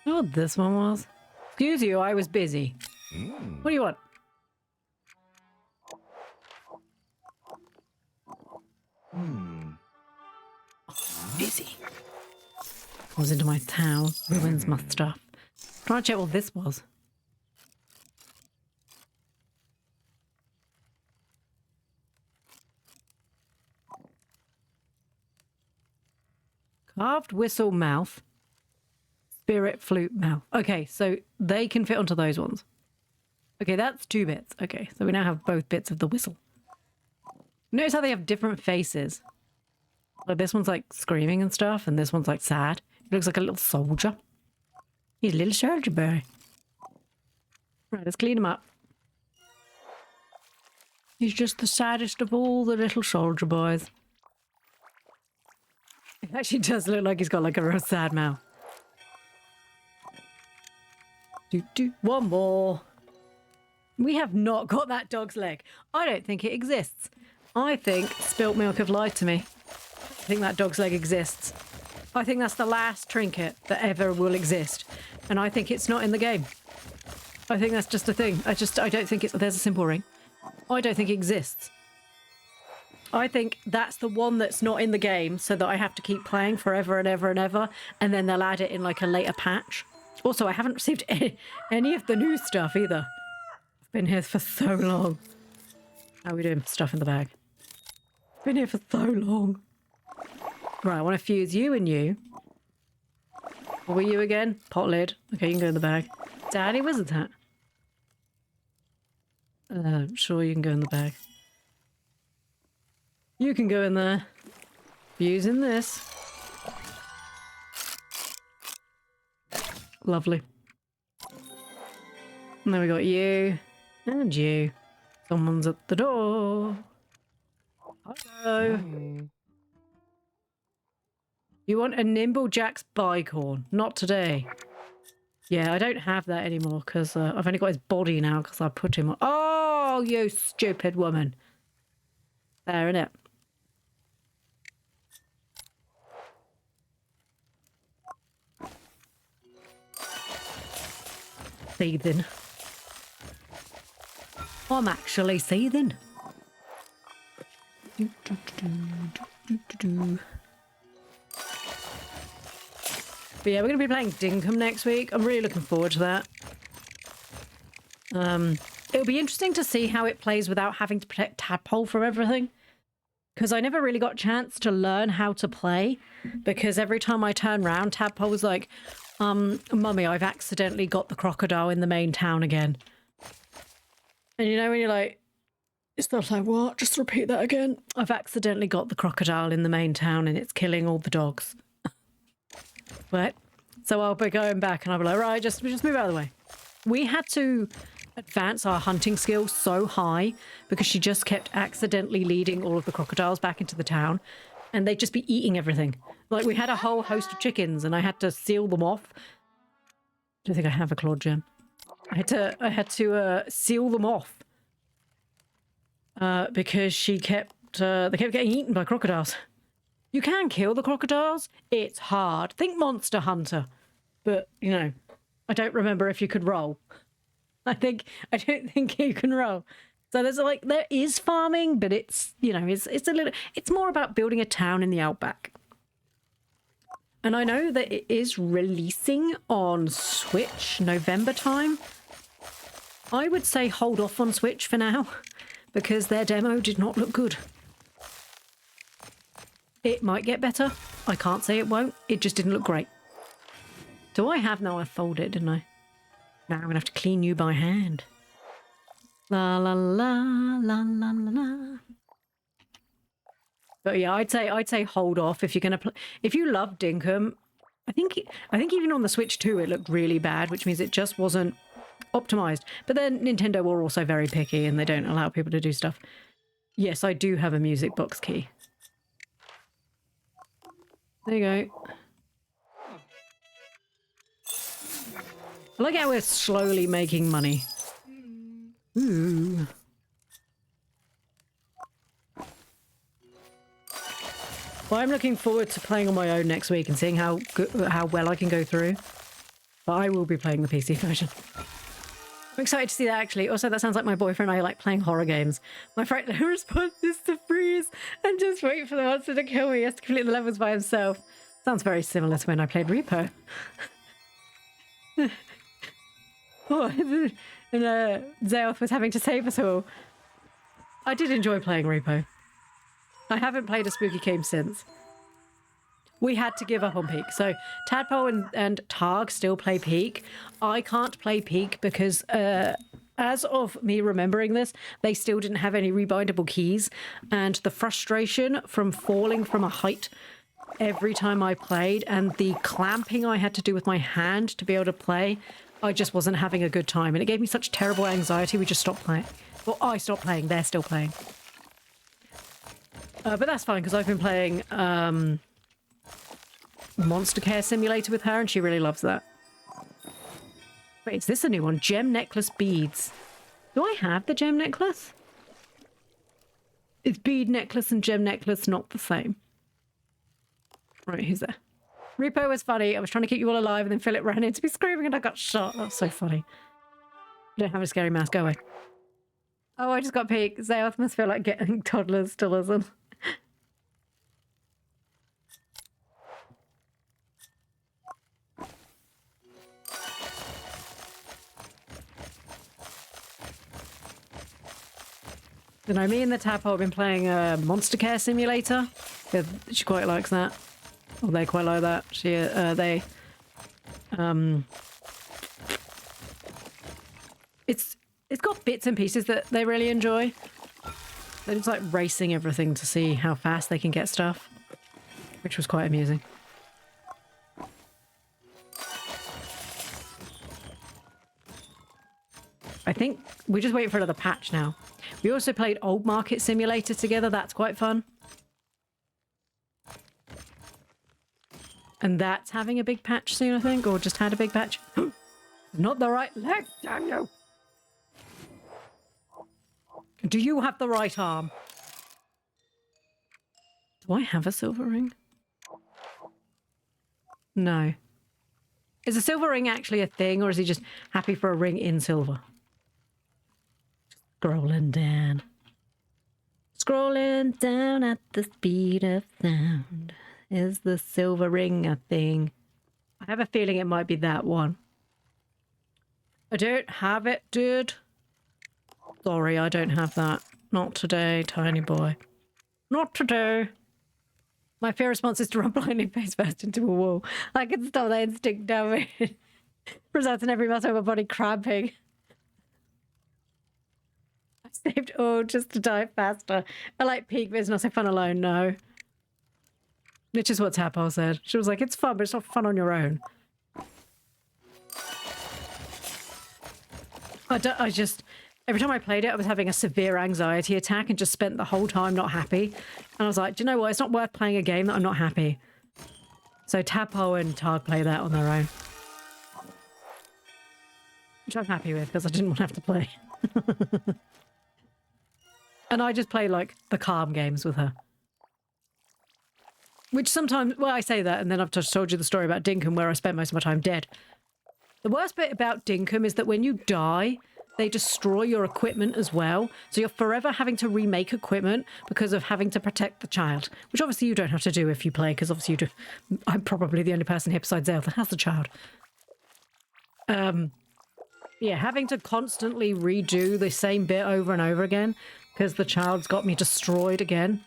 Oh, this one was. Excuse you, I was busy. What do you want? Oh, busy. I was into my towel. Ruins my stuff. Trying to check what this was. Carved whistle mouth. Spirit flute mouth. Okay, so they can fit onto those ones. Okay, that's 2 bits. Okay, so we now have both bits of the whistle. Notice how they have different faces. Like this one's like screaming and stuff, and this one's like sad. He looks like a little soldier. He's a little soldier boy. Right, let's clean him up. He's just the saddest of all the little soldier boys. It actually does look like he's got like a real sad mouth. One more. We have not got that dog's leg. I don't think it exists. I think spilt milk have lied to me. I think that dog's leg exists. I think that's the last trinket that ever will exist. And I think it's not in the game. I think that's just a thing. I don't think there's a simple ring. I don't think it exists. I think that's the one that's not in the game so that I have to keep playing forever and ever and ever. And then they'll add it in like a later patch. Also, I haven't received any of the new stuff either. I've been here for so long. How are we doing? Stuff in the bag. Been here for so long. Right, I want to fuse you and you. What were you again? Pot lid. Okay, you can go in the bag. Daddy wizard's hat. Sure you can go in the bag. You can go in there. Fusing this. Lovely. And then we got you. And you. Someone's at the door. Hello. You want a Nimble Jack's bicorn? Not today. Yeah, I don't have that anymore because I've only got his body now because I put him on. Oh, you stupid woman. There, innit? Seething. I'm actually seething. But yeah, we're going to be playing Dinkum next week. I'm really looking forward to that. It'll be interesting to see how it plays without having to protect Tadpole from everything. Because I never really got a chance to learn how to play. Because every time I turn around, Tadpole was like, Mummy, I've accidentally got the crocodile in the main town again. And you know when you're like, it's not like, what? Just repeat that again. I've accidentally got the crocodile in the main town and it's killing all the dogs. Right? So I'll be going back and I'll be like, right, just move out of the way. We had to advance our hunting skills so high because she just kept accidentally leading all of the crocodiles back into the town and they'd just be eating everything. Like we had a whole host of chickens and I had to seal them off. I don't think I have a claw gem. I had to seal them off because they kept getting eaten by crocodiles. You can kill the crocodiles. It's hard. Think Monster Hunter, but you know, I don't remember if you could roll. I don't think you can roll. So there is farming, but it's it's more about building a town in the outback. And I know that it is releasing on Switch November time. I would say hold off on Switch for now because their demo did not look good. It might get better. I can't say it won't. It just didn't look great. Do I have? No, I folded it, didn't I? Now I'm going to have to clean you by hand. La la la la la la la. But yeah, I'd say hold off if you're going to play. If you love Dinkum, I think even on the Switch 2 it looked really bad, which means it just wasn't optimized. But then Nintendo were also very picky and they don't allow people to do stuff. Yes, I do have a music box key. There you go. I like how we're slowly making money. Ooh. Well, I'm looking forward to playing on my own next week and seeing how well I can go through. But I will be playing the PC version. I'm excited to see that, actually. Also, that sounds like my boyfriend and I like playing horror games. My frightened response is to freeze and just wait for the monster to kill me. He has to complete the levels by himself. Sounds very similar to when I played Repo. And Zeoth was having to save us all. I did enjoy playing Repo. I haven't played a spooky game since. We had to give up on Peak. So Tadpole and Targ still play Peak. I can't play Peak because as of me remembering this, they still didn't have any rebindable keys. And the frustration from falling from a height every time I played and the clamping I had to do with my hand to be able to play, I just wasn't having a good time. And it gave me such terrible anxiety, we just stopped playing. Well, I stopped playing, they're still playing. But that's fine because I've been playing Monster Care Simulator with her and she really loves that. Wait, is this a new one? Gem Necklace Beads. Do I have the gem necklace? Is bead necklace and gem necklace not the same? Right, who's there? Repo was funny. I was trying to keep you all alive and then Philip ran into me screaming and I got shot. That was so funny. I don't have a scary mouse. Go away. Oh, I just got Peak. Zeoth must feel like getting toddlers to listen. You know, me and the Tadpole have been playing Monster Care Simulator. She quite likes that. Or they quite like that. It's got bits and pieces that they really enjoy. They're just like racing everything to see how fast they can get stuff, which was quite amusing. I think we're just waiting for another patch now. We also played Old Market Simulator together. That's quite fun. And that's having a big patch soon, I think, or just had a big patch. Not the right leg, damn you! Do you have the right arm? Do I have a silver ring? No. Is a silver ring actually a thing, or is he just happy for a ring in silver? Scrolling down. Scrolling down at the speed of sound. Is the silver ring a thing? I have a feeling it might be that one. I don't have it, dude. Sorry, I don't have that. Not today, tiny boy. Not today. My fear response is to run blindly face first into a wall. I can stop that instinct down me. Results in every muscle of my body cramping. I saved all just to die faster. I like peak, but it's not so fun alone, no. Which is what Tapal said. She was like, it's fun, but it's not fun on your own. I just... Every time I played it, I was having a severe anxiety attack and just spent the whole time not happy. And I was like, do you know what? It's not worth playing a game that I'm not happy. So Tapo and Tard play that on their own. Which I'm happy with because I didn't want to have to play. And I just play like the calm games with her. Which sometimes, well, I say that and then I've just told you the story about Dinkum where I spent most of my time dead. The worst bit about Dinkum is that when you die, they destroy your equipment as well. So you're forever having to remake equipment because of having to protect the child. Which obviously you don't have to do if you play, because obviously you do. I'm probably the only person here besides Zale that has the child. Yeah, having to constantly redo the same bit over and over again because the child's got me destroyed again.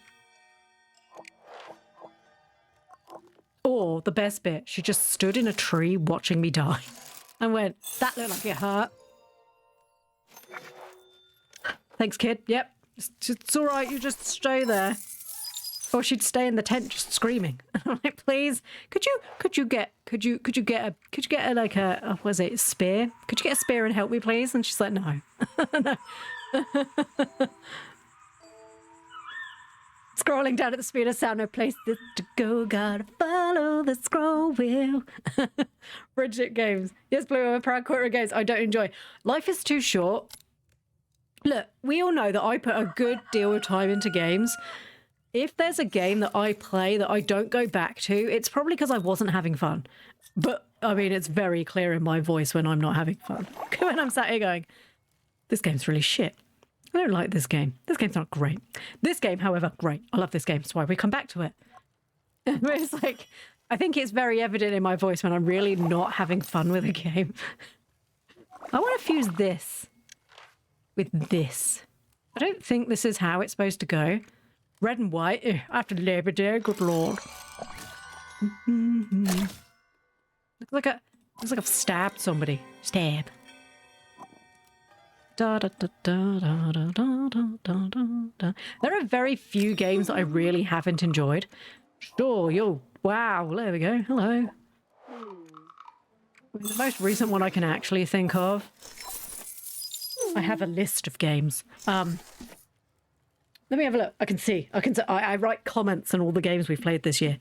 Or the best bit, she just stood in a tree watching me die and went, that looked like it hurt. Thanks, kid. Yep. It's all right. You just stay there. Or she'd stay in the tent just screaming. I'm like, please, could you get a like a what was it, spear? Could you get a spear and help me, please? And she's like, no. No. Scrolling down at the speed of sound, no place to go, gotta follow the scroll wheel. Bridget games. Yes, Blue, I'm a proud quarter of games I don't enjoy. Life is too short. Look, we all know that I put a good deal of time into games. If there's a game that I play that I don't go back to, it's probably because I wasn't having fun. But, I mean, it's very clear in my voice when I'm not having fun. When I'm sat here going, this game's really shit. I don't like this game. This game's not great. This game, however, great. I love this game. That's why we come back to it. But it's like, I think it's very evident in my voice when I'm really not having fun with a game. I want to fuse this with this. I don't think this is how it's supposed to go. Red and white after Labor Day, good lord. Looks like I've stabbed somebody. Stab. Da, da, da, da, da, da, da, da, da, da. There are very few games that I really haven't enjoyed. Sure, yo, wow, there we go. Hello. The most recent one I can actually think of. I have a list of games. Let me have a look. I write comments on all the games we've played this year.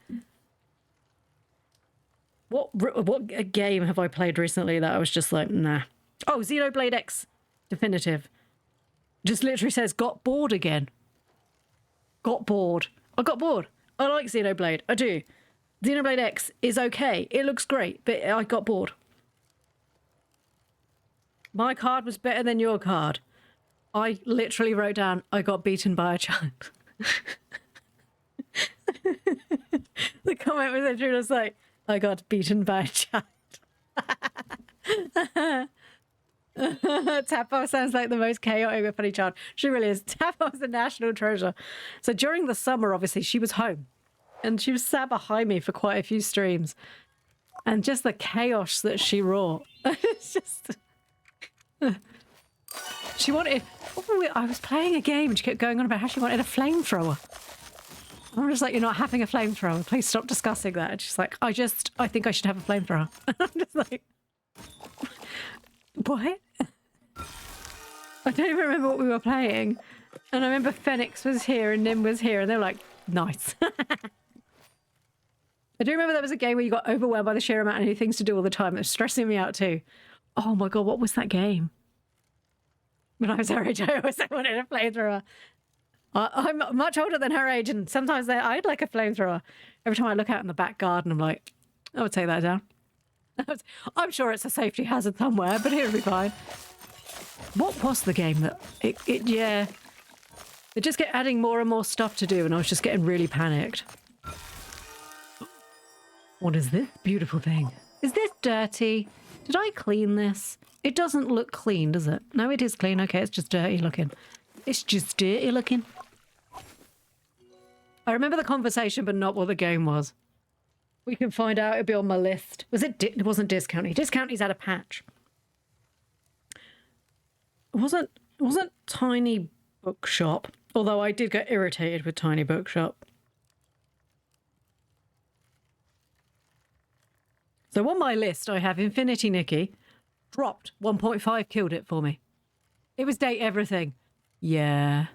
What game have I played recently that I was just like, nah? Oh, Xenoblade X Definitive. Just literally says, got bored again. Got bored. I got bored. I like Xenoblade. I do. Xenoblade X is okay. It looks great, but I got bored. My card was better than your card. I literally wrote down, I got beaten by a child. The comment was literally just like, I got beaten by a child. Tapo sounds like the most chaotic and funny child. She really is. Tapo's a national treasure. So during the summer, obviously, she was home. And she was sat behind me for quite a few streams. And just the chaos that she wrought. It's just... She wanted... I was playing a game and she kept going on about how she wanted a flamethrower. I'm just like, you're not having a flamethrower. Please stop discussing that. And she's like, I think I should have a flamethrower. I'm just like... What? I don't even remember what we were playing. And I remember Phoenix was here and Nim was here, and they were like, nice. I do remember there was a game where you got overwhelmed by the sheer amount of new things to do all the time. It was stressing me out too. Oh my god, what was that game? When I was her age, I always wanted a flamethrower. I'm much older than her age, and sometimes I'd like a flamethrower. Every time I look out in the back garden, I'm like, I would take that down. I'm sure it's a safety hazard somewhere, but it would be fine. What was the game that... yeah. They just get adding more and more stuff to do, and I was just getting really panicked. What is this beautiful thing? Is this dirty? Did I clean this? It doesn't look clean, does it? No, it is clean. Okay, it's just dirty looking. It's just dirty looking. I remember the conversation, but not what the game was. We can find out. It'll be on my list. Was it? It wasn't Discounty. Discounty's had a patch. It wasn't Tiny Bookshop. Although I did get irritated with Tiny Bookshop. So on my list, I have Infinity Nikki. Dropped 1.5, killed it for me. It was Date Everything. Yeah.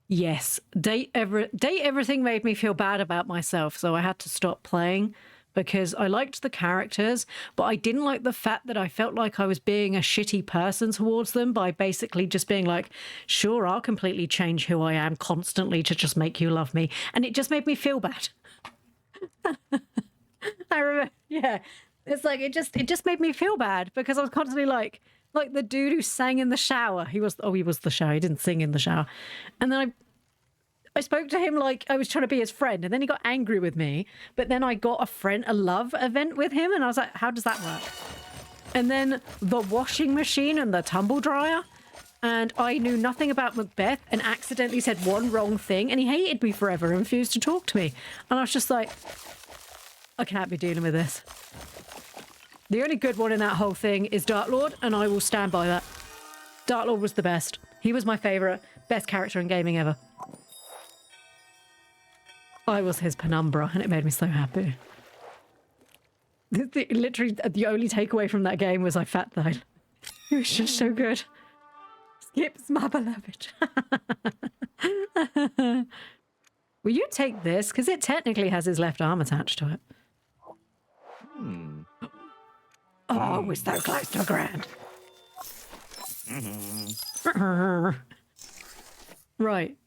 Yes. Date Everything made me feel bad about myself, so I had to stop playing because I liked the characters, but I didn't like the fact that I felt like I was being a shitty person towards them by basically just being like, sure, I'll completely change who I am constantly to just make you love me. And it just made me feel bad. I remember, yeah. It's like, it just made me feel bad because I was constantly like the dude who sang in the shower. He was the shower. He didn't sing in the shower. And then I spoke to him like I was trying to be his friend, and then he got angry with me. But then I got a love event with him, and I was like, how does that work? And then the washing machine and the tumble dryer. And I knew nothing about Macbeth and accidentally said one wrong thing, and he hated me forever and refused to talk to me. And I was just like, I can't be dealing with this. The only good one in that whole thing is Dark Lord, and I will stand by that. Dark Lord was the best. He was my favourite, best character in gaming ever. I was his penumbra, and it made me so happy. Literally, the only takeaway from that game was I fat died. It was just so good. Skips, my beloved. Will you take this? Because it technically has his left arm attached to it. Oh, we're so close to grand. Right.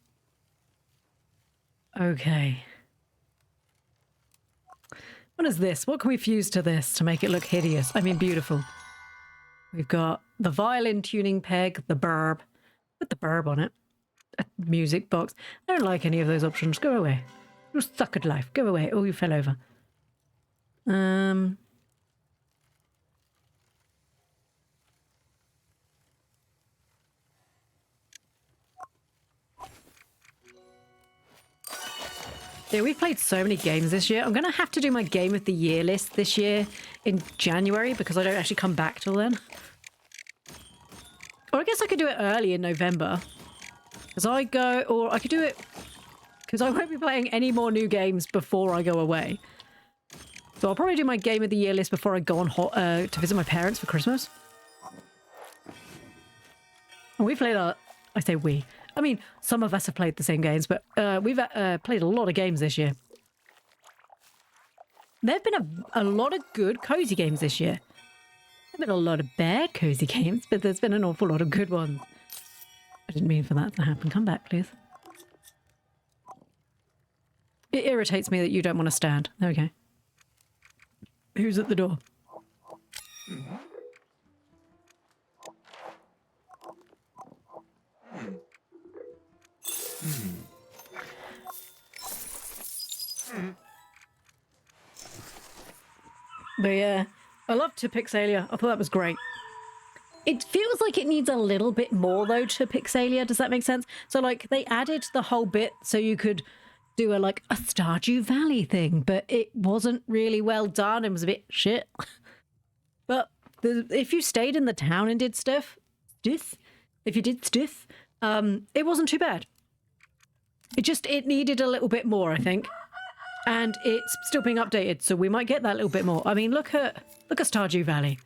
Okay. What is this? What can we fuse to this to make it look hideous? I mean, beautiful. We've got the violin tuning peg, the burb. Put the burb on it. A music box. I don't like any of those options. Go away. You suck at life. Go away. Oh, you fell over. Yeah, we've played so many games this year. I'm going to have to do my Game of the Year list this year in January because I don't actually come back till then. Or I guess I could do it early in November. Because or I could do it because I won't be playing any more new games before I go away. So I'll probably do my Game of the Year list before I go on to visit my parents for Christmas. And we played I say we. I mean, some of us have played the same games, but we've played a lot of games this year. There have been a lot of good cozy games this year. There have been a lot of bad cozy games, but there's been an awful lot of good ones. I didn't mean for that to happen. Come back, please. It irritates me that you don't want to stand. There we go. Who's at the door? But yeah, I love To Pixelia. I thought that was great. It feels like it needs a little bit more though to Pixelia. Does that make sense? So like they added the whole bit so you could do a Stardew Valley thing, but it wasn't really well done. It was a bit shit. But if you stayed in the town and did stuff, it wasn't too bad. It needed a little bit more, I think. And it's still being updated, so we might get that little bit more. I mean, look at Stardew Valley.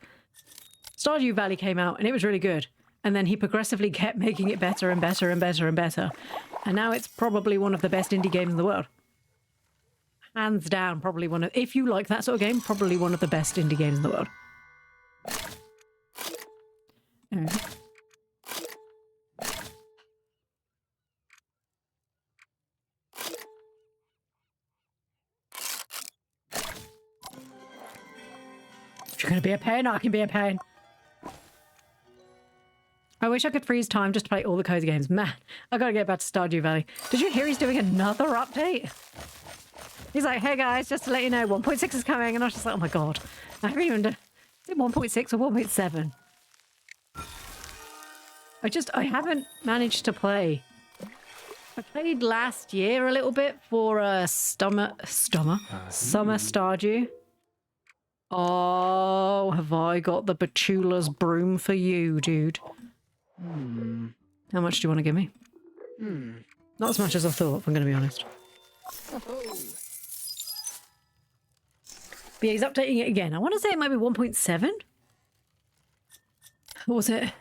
Stardew Valley came out and it was really good. And then he progressively kept making it better and better and better and better. And now it's probably one of the best indie games in the world. Hands down, probably one of, if you like that sort of game, probably one of the best indie games in the world. If you're going to be a pain, I can be a pain. I wish I could freeze time just to play all the cozy games. Man, I gotta get back to Stardew Valley. Did you hear he's doing another update? He's like, hey guys, just to let you know, 1.6 is coming. And I was just like, oh my god. I haven't even done... Is it 1.6 or 1.7? I haven't managed to play. I played last year a little bit for Summer Stardew. Oh, have I got the Bachula's broom for you, dude. How much do you want to give me? Not as much as I thought, if I'm going to be honest. But yeah, he's updating it again. I want to say it might be 1.7. Or was it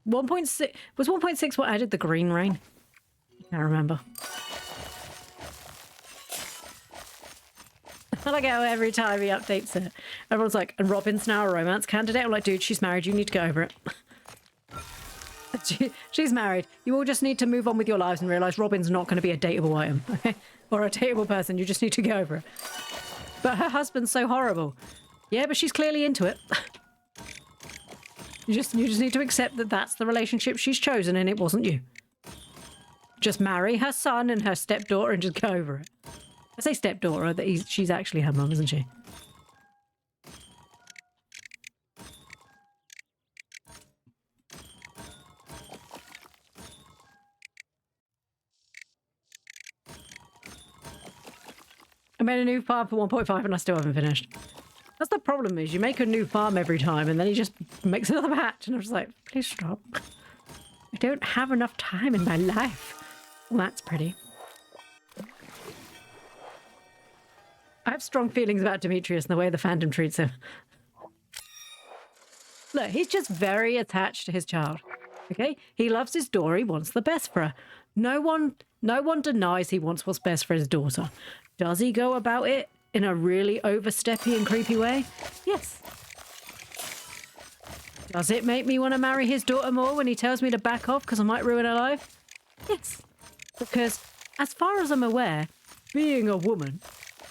1.6? Was 1.6 what added the green rain? I can't remember. I like how every time he updates it, everyone's like, and Robin's now a romance candidate. I'm like, dude, she's married. You need to go over it. She's married. You all just need to move on with your lives and realise Robin's not going to be a dateable item, okay? Or a dateable person. You just need to go over it. But her husband's so horrible. Yeah, but she's clearly into it. You just need to accept that that's the relationship she's chosen and it wasn't you. Just marry her son and her stepdaughter and just go over it. I say stepdaughter, that she's actually her mum, isn't she? I made a new farm for 1.5 and I still haven't finished. That's the problem, is you make a new farm every time and then he just makes another patch and I'm just like, please stop. I don't have enough time in my life. Well, that's pretty. I have strong feelings about Demetrius and the way the fandom treats him. Look, he's just very attached to his child. Okay? He loves his daughter. He wants the best for her. No one denies he wants what's best for his daughter. Does he go about it in a really oversteppy and creepy way? Yes. Does it make me want to marry his daughter more when he tells me to back off because I might ruin her life? Yes. Because as far as I'm aware, being a woman,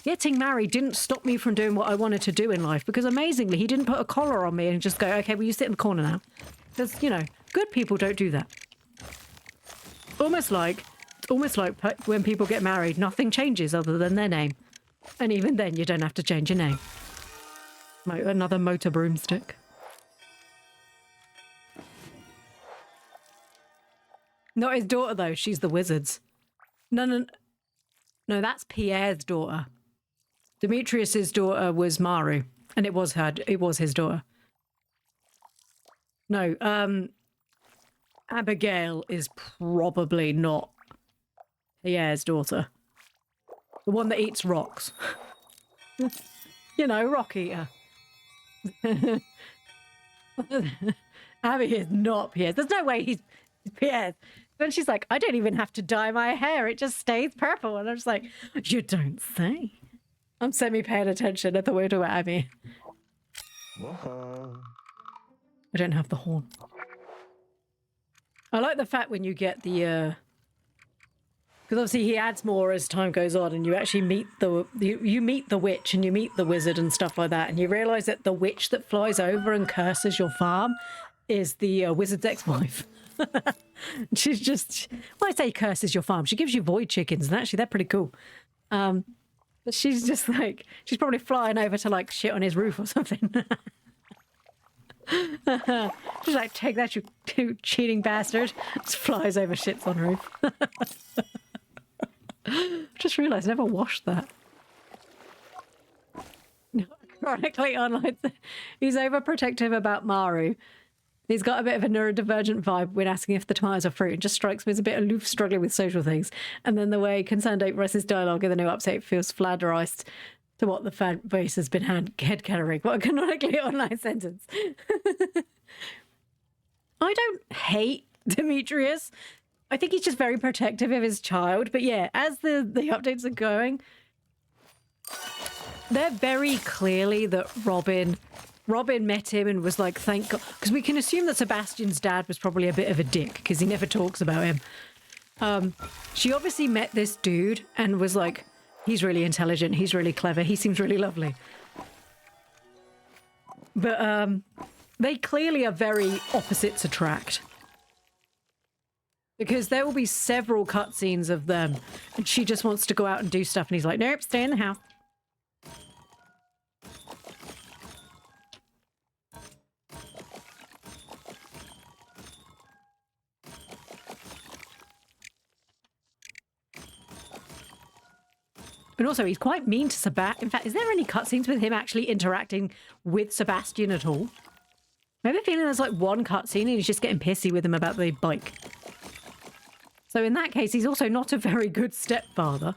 getting married didn't stop me from doing what I wanted to do in life, because amazingly, he didn't put a collar on me and just go, okay, well, you sit in the corner now. Because, you know, good people don't do that. Almost like when people get married, nothing changes other than their name. And even then, you don't have to change your name. Another motor broomstick. Not his daughter, though. She's the wizard's. No, that's Pierre's daughter. Demetrius's daughter was Maru, and it was his daughter. No, Abigail is probably not Pierre's daughter. The one that eats rocks. You know, rock eater. Abby is not Pierre's. There's no way he's Pierre's. Then she's like, I don't even have to dye my hair. It just stays purple. And I'm just like, you don't say. I'm semi-paying attention at the word of Abby. I don't have the horn. I like the fact when you get the... Because obviously he adds more as time goes on, and you actually meet you meet the witch and you meet the wizard and stuff like that, and you realise that the witch that flies over and curses your farm is the wizard's ex-wife. She's just... When I say curses your farm, she gives you void chickens, and actually they're pretty cool. But she's just like... She's probably flying over to like shit on his roof or something. She's like, take that, you cheating bastard. Just flies over, shits on roof. Just realised I never washed that. Chronically online, he's overprotective about Maru. He's got a bit of a neurodivergent vibe when asking if the tomatoes are fruit. It just strikes me as a bit aloof, struggling with social things. And then the way Concerned Ape Russ's dialogue in the new update feels flatterized to what the fan base has been head-coloring. What a canonically online sentence. I don't hate Demetrius. I think he's just very protective of his child. But yeah, as the updates are going, they're very clearly that Robin met him and was like, thank God. Because we can assume that Sebastian's dad was probably a bit of a dick because he never talks about him. She obviously met this dude and was like, he's really intelligent, he's really clever, he seems really lovely. But they clearly are very opposites attract. Because there will be several cutscenes of them and she just wants to go out and do stuff and he's like, nope, stay in the house. And also, he's quite mean to Sebastian. In fact, is there any cutscenes with him actually interacting with Sebastian at all? I have a feeling there's like one cutscene and he's just getting pissy with him about the bike. So in that case, he's also not a very good stepfather.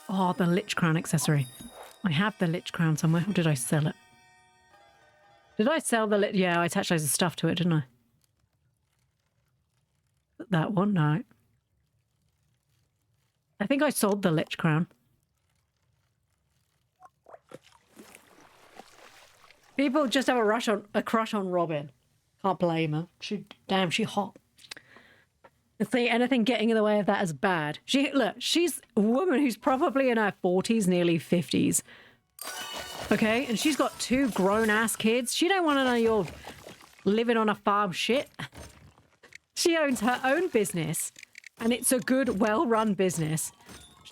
Oh, the Lich Crown accessory. I have the Lich Crown somewhere. Or did I sell it? Did I sell the Lich? Yeah, I attached loads of stuff to it, didn't I? That one, no. I think I sold the Lich Crown. People just have a crush on Robin. Can't blame her. Damn, she hot. See, anything getting in the way of that is bad. She's a woman who's probably in her 40s, nearly 50s. Okay, and she's got 2 grown-ass kids. She don't want to know you're living on a farm shit. She owns her own business, and it's a good, well-run business.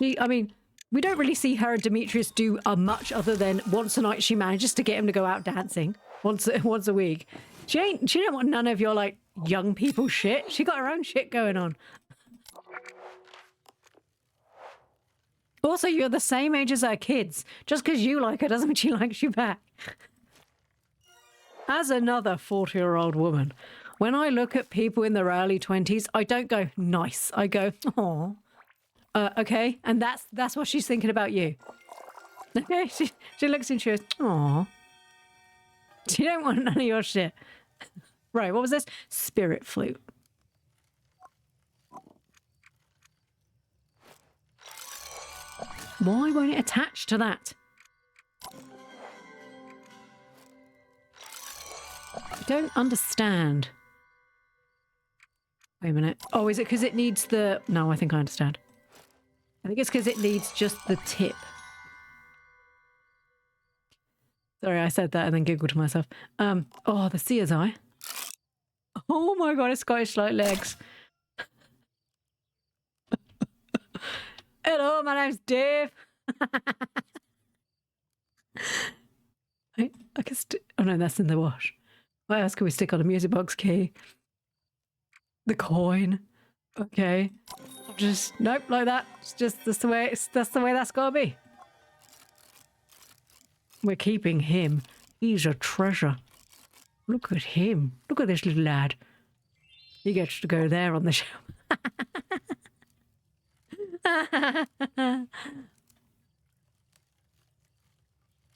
I mean, we don't really see her and Demetrius do much other than once a night she manages to get him to go out dancing once a week. She don't want none of your, like, young people shit. She got her own shit going on. Also, you're the same age as her kids. Just because you like her doesn't mean she likes you back. As another 40-year-old woman, when I look at people in their early 20s, I don't go, nice. I go, aw. Okay? And that's what she's thinking about you. Okay? She looks and she goes, aw. She don't want none of your shit. Right, what was this? Spirit flute. Why won't it attach to that? I don't understand. Wait a minute. Oh, is it because it needs the... No, I think I understand. I think it's because it needs just the tip. Sorry, I said that and then giggled to myself. Oh, the seer's eye. Oh my god, it's got like legs. Hello, my name's Dave. I can oh no, that's in the wash. What else can we stick on a music box key? The coin. Okay. Just nope, like that. It's just that's the way that's gotta be. We're keeping him. He's a treasure. Look at him. Look at this little lad. He gets to go there on the shelf.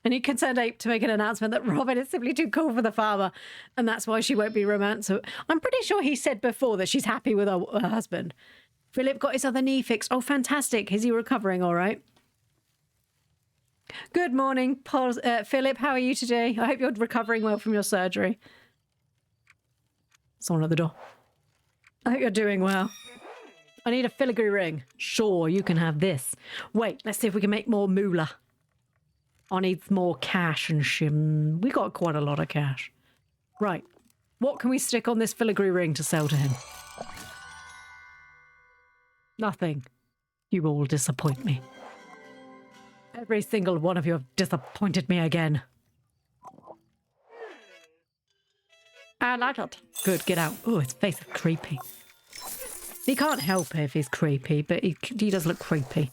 And he can send Ape to make an announcement that Robin is simply too cool for the farmer, and that's why she won't be romanced. So I'm pretty sure he said before that she's happy with her husband. Philip got his other knee fixed. Oh, fantastic. Is he recovering all right? Good morning, Philip. How are you today? I hope you're recovering well from your surgery. Someone at the door. I hope you're doing well. I need a filigree ring. Sure, you can have this. Wait, let's see if we can make more moolah. I need more cash and shim. We got quite a lot of cash. Right. What can we stick on this filigree ring to sell to him? Nothing. You all disappoint me. Every single one of you have disappointed me again. I like it. Good, get out. Oh, his face is creepy. He can't help it if he's creepy, but he does look creepy.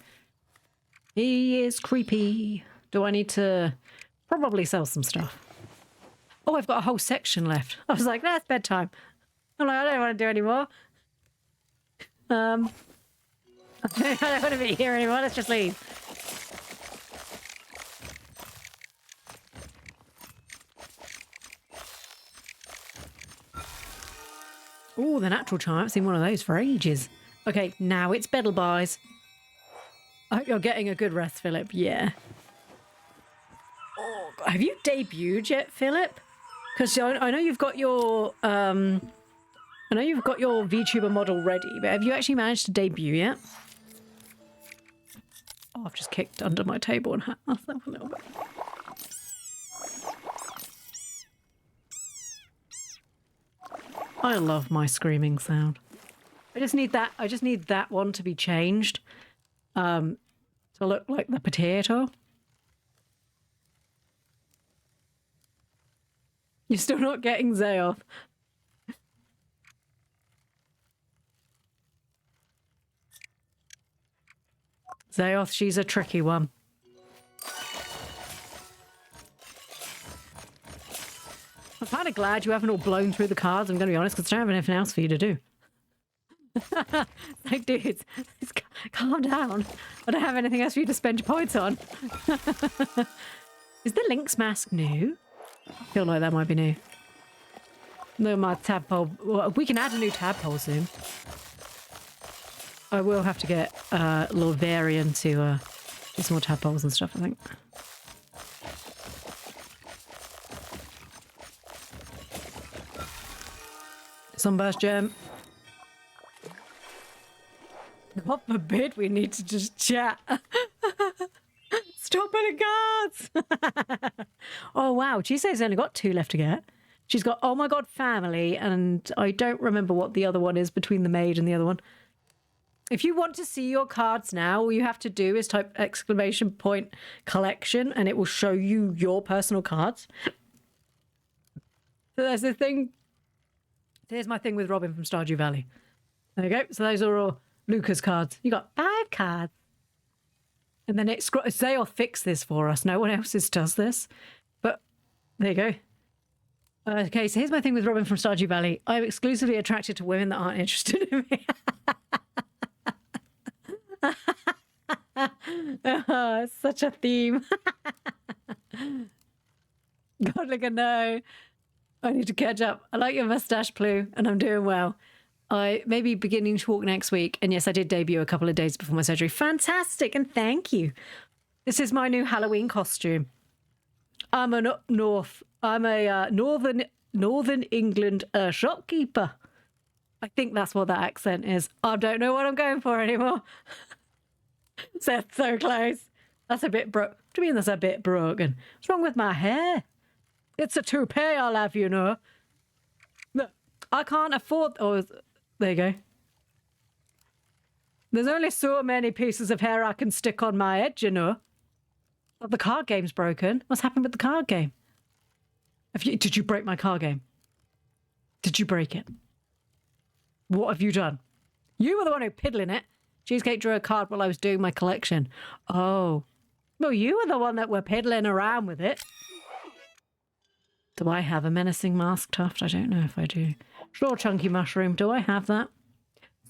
He is creepy. Do I need to probably sell some stuff? Oh, I've got a whole section left. I was like, that's bedtime. I'm like, I don't want to do any more. I don't want to be here anymore. Let's just leave. Oh, the natural charm. I haven't seen one of those for ages. Okay, now it's Bedelbys. I hope you're getting a good rest, Philip. Yeah. Oh, God. Have you debuted yet, Philip? Because I know you've got your VTuber model ready, but have you actually managed to debut yet? Oh, I've just kicked under my table and hurt myself a little bit. I love my screaming sound. I just need that one to be changed. To look like the potato. You're still not getting Zayoth. Zayoth, she's a tricky one. I'm kind of glad you haven't all blown through the cards, I'm going to be honest, because I don't have anything else for you to do. Like, dudes, calm down. I don't have anything else for you to spend your points on. Is the Lynx mask new? I feel like that might be new. No, my tadpole. Well, we can add a new tadpole soon. I will have to get Lord Varian to do some more tadpoles and stuff, I think. Sunburst gem. God forbid we need to just chat. Stop putting cards. Oh, wow. Tuesday's only got 2 left to get. She's got Oh My God Family, and I don't remember what the other one is between the maid and the other one. If you want to see your cards now, all you have to do is type !collection, and it will show you your personal cards. So there's the thing. Here's my thing with Robin from Stardew Valley. There you go. So those are all Luca's cards. You got 5 cards. And then they'll fix this for us. No one else does this. But there you go. Okay, so here's my thing with Robin from Stardew Valley. I'm exclusively attracted to women that aren't interested in me. Oh, it's such a theme. God, look, no. I need to catch up. I like your mustache, Ploo, and I'm doing well. I may be beginning to walk next week. And yes, I did debut a couple of days before my surgery. Fantastic, and thank you. This is my new Halloween costume. I'm a Northern England shopkeeper. I think that's what that accent is. I don't know what I'm going for anymore. That's so close. That's a bit What do you mean that's a bit broken? What's wrong with my hair? It's a toupee I'll have, you know. No, I can't afford... Oh, there you go. There's only so many pieces of hair I can stick on my head, you know. Oh, the card game's broken. What's happened with the card game? Did you break my card game? Did you break it? What have you done? You were the one who piddling it. Cheesecake drew a card while I was doing my collection. Oh. Well, you were the one that were piddling around with it. Do I have a menacing mask tuft? I don't know if I do. Sure, chunky mushroom. Do I have that?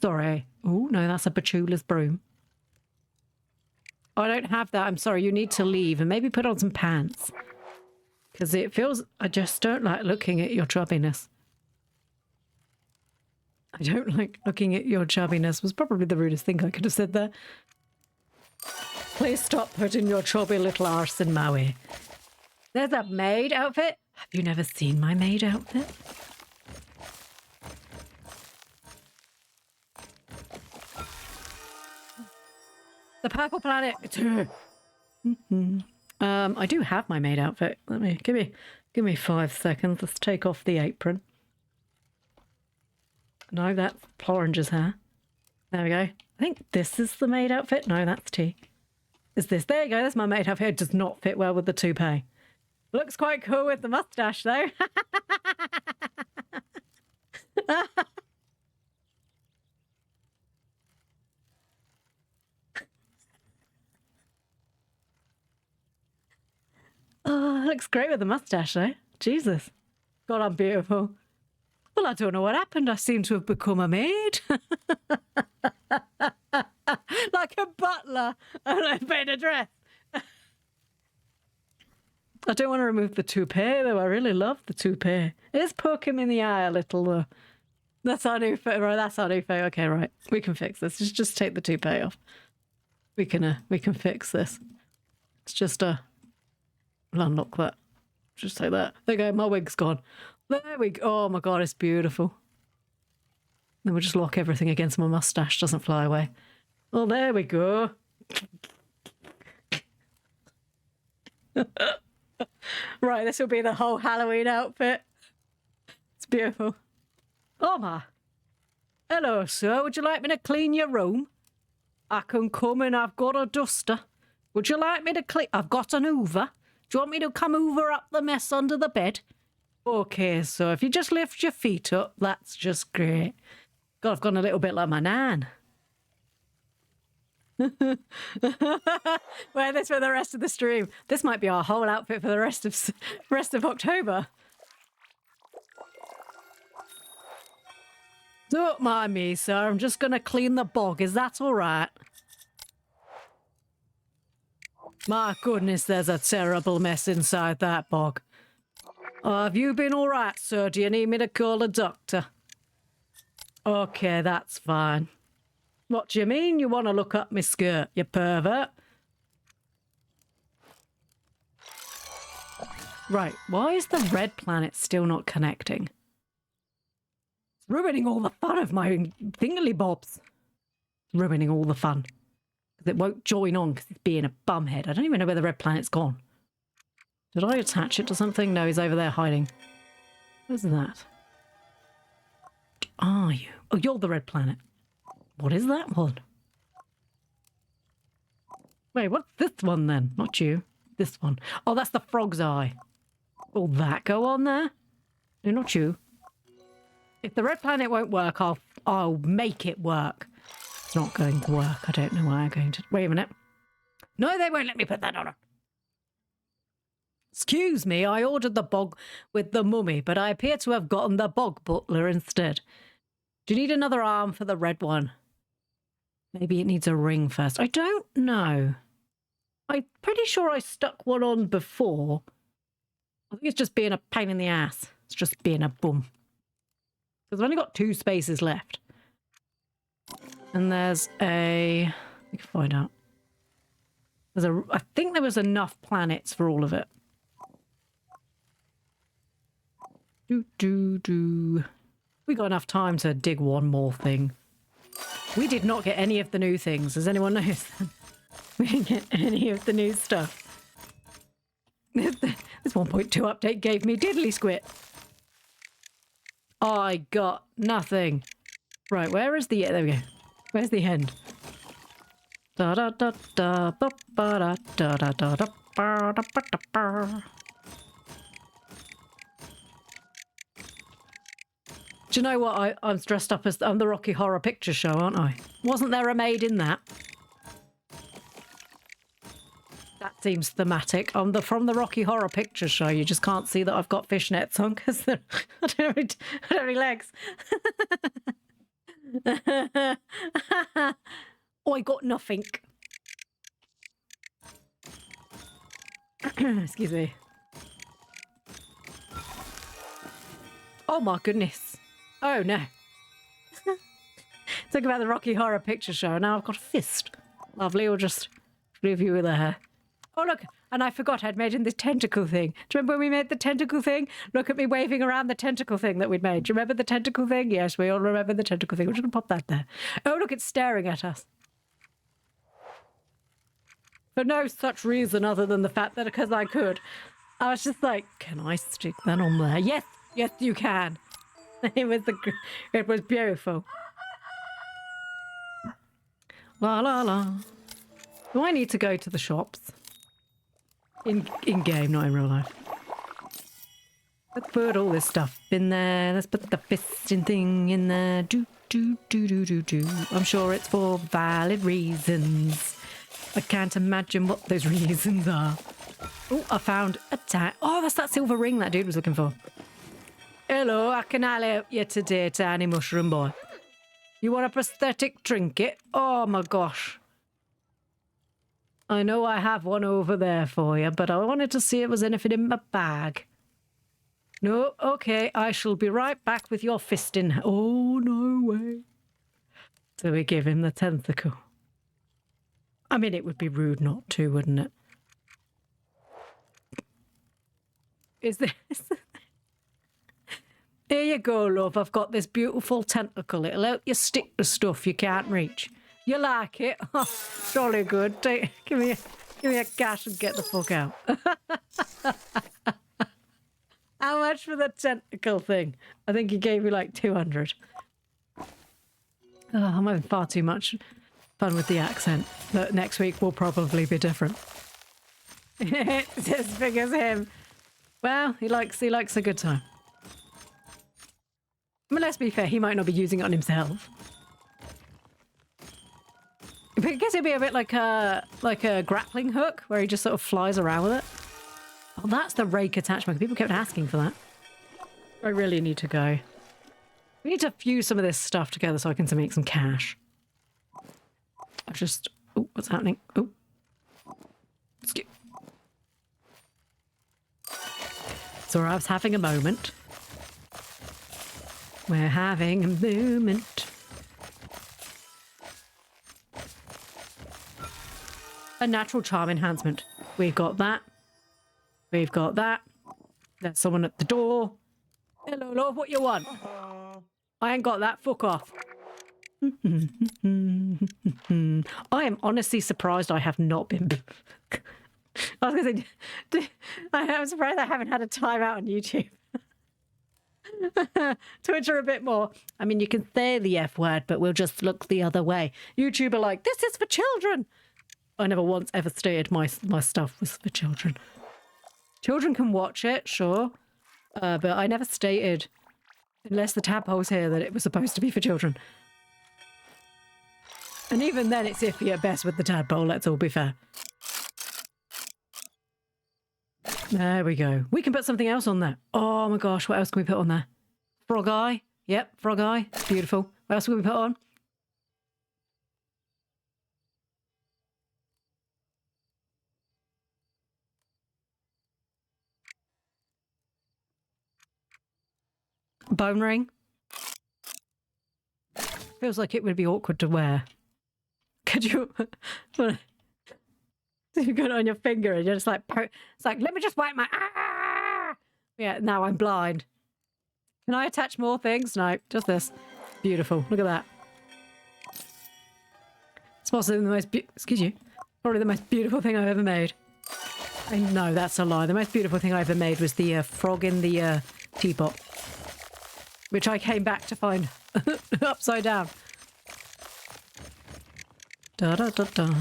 Sorry. Oh, no, that's a Bachula's broom. I don't have that. I'm sorry. You need to leave and maybe put on some pants. Because it feels... I just don't like looking at your chubbiness. I don't like looking at your chubbiness was probably the rudest thing I could have said there. Please stop putting your chubby little arse in my way. There's a maid outfit. Have you never seen my maid outfit? The Purple Planet. It's her. I do have my maid outfit. Give me 5 seconds. Let's take off the apron. No, that's Florange's hair. There we go. I think this is the maid outfit. No, that's T. Is this? There you go. That's my maid outfit. It does not fit well with the toupee. Looks quite cool with the mustache, though. Oh, looks great with the mustache, though. Jesus. God, I'm beautiful. Well, I don't know what happened. I seem to have become a maid. Like a butler in a dress. I don't want to remove the toupee, though. I really love the toupee. It is poke him in the eye a little, though. That's our new photo. Right, that's our new photo. Okay, right. We can fix this. Just take the toupee off. We can fix this. It's just unlock that. Just take that. There you go. My wig's gone. There we go. Oh my god, it's beautiful. Then we'll just lock everything against my mustache. Doesn't fly away. Oh, there we go. Right, this will be the whole Halloween outfit. It's beautiful. Oh my. Hello, sir. Would you like me to clean your room? I can come in. I've got a duster. Would you like me to clean? I've got an hoover. Do you want me to come hoover up the mess under the bed? Okay, so if you just lift your feet up, that's just great. God, I've gone a little bit like my nan. Wear this for the rest of the stream. This might be our whole outfit for the rest of October. Don't mind me, sir. I'm just going to clean the bog. Is that all right? My goodness, there's a terrible mess inside that bog. Have you been all right, sir? Do you need me to call a doctor? Okay, that's fine. What do you mean you want to look up my skirt, you pervert? Right, why is the red planet still not connecting? It's ruining all the fun of my thingamabobs. Ruining all the fun. Because it won't join on because it's being a bumhead. I don't even know where the red planet's gone. Did I attach it to something? No, he's over there hiding. What is that? Are you? Oh, you're the red planet. What is that one? Wait, what's this one then? Not you. This one. Oh, that's the frog's eye. Will that go on there? No, not you. If the red planet won't work, I'll make it work. It's not going to work. I don't know why I'm going to... Wait a minute. No, they won't let me put that on. Excuse me, I ordered the bog with the mummy, but I appear to have gotten the bog butler instead. Do you need another arm for the red one? Maybe it needs a ring first. I don't know. I'm pretty sure I stuck one on before. I think it's just being a pain in the ass. It's just being a bum. Because I've only got 2 spaces left. And there's a... We can find out. I think there was enough planets for all of it. We got enough time to dig one more thing. We did not get any of the new things. Does anyone notice? We didn't get any of the new stuff. This 1.2 update gave me diddly squit. I got nothing. Right, where is the... There we go. Where's the end? Da da da da ba ba da da da da ba da ba da ba. Do you know what? I'm dressed up as... I'm the Rocky Horror Picture Show, aren't I? Wasn't there a maid in that? That seems thematic. I'm from the Rocky Horror Picture Show. You just can't see that I've got fishnets on because I don't have any legs. Oh, I got nothing. Excuse me. Oh my goodness. Oh no. Talk about the Rocky Horror Picture Show. Now I've got a fist. Lovely, we'll just leave you with a hair. Oh look, and I forgot I'd made in this tentacle thing. Do you remember when we made the tentacle thing? Look at me waving around the tentacle thing that we'd made. Do you remember the tentacle thing? Yes, we all remember the tentacle thing. We're just going to pop that there. Oh look, it's staring at us. For no such reason other than the fact that because I could. I was just like, can I stick that on there? Yes, yes you can. It was beautiful. La la la. Do I need to go to the shops? In game, not in real life. Let's put all this stuff in there. Let's put the fisting thing in there. Do do do do do do. I'm sure it's for valid reasons. I can't imagine what those reasons are. Oh, I found a tag. Oh, that's that silver ring that dude was looking for. Hello, I can help you today, tiny mushroom boy. You want a prosthetic trinket? Oh my gosh. I know I have one over there for you, but I wanted to see if there was anything in my bag. No, okay, I shall be right back with your fist in. Oh, no way. So we give him the tentacle. I mean, it would be rude not to, wouldn't it? Is this... Here you go, love. I've got this beautiful tentacle. It'll help you stick to stuff you can't reach. You like it? Oh, jolly good. Give me a cash and get the fuck out. How much for the tentacle thing? I think he gave me like 200. Oh, I'm having far too much fun with the accent. But next week will probably be different. It's as big as him. Well, he likes a good time. I mean, let's be fair, he might not be using it on himself. But I guess it'd be a bit like a grappling hook, where he just sort of flies around with it. Oh, that's the rake attachment. People kept asking for that. I really need to go. We need to fuse some of this stuff together so I can make some cash. I've just... Oh, what's happening? Oh. Zorav's having a moment. We're having a moment. A natural charm enhancement. We've got that. We've got that. There's someone at the door. Hello, love, what you want? I ain't got that. Fuck off. I am honestly surprised I have not been... I was going to say, I'm surprised I haven't had a timeout on YouTube. Twitter a bit more. I mean, you can say the F word, but we'll just look the other way. YouTube are like, this is for children. I never once ever stated my stuff was for children. Children can watch it, sure. But I never stated, unless the tadpole's here, that it was supposed to be for children. And even then, it's iffy at best with the tadpole, let's all be fair. There we go. We can put something else on there. Oh my gosh, what else can we put on there? Frog eye. Yep, frog eye. Beautiful. What else can we put on? Bone ring. Feels like it would be awkward to wear. Could you... You've got it on your finger and you're just like... It's like, let me just wipe my... Ah! Yeah, now I'm blind. Can I attach more things? No, just this. Beautiful. Look at that. It's possibly the most... Excuse you. Probably the most beautiful thing I've ever made. I know, that's a lie. The most beautiful thing I ever made was the frog in the teapot. Which I came back to find upside down. Da-da-da-da.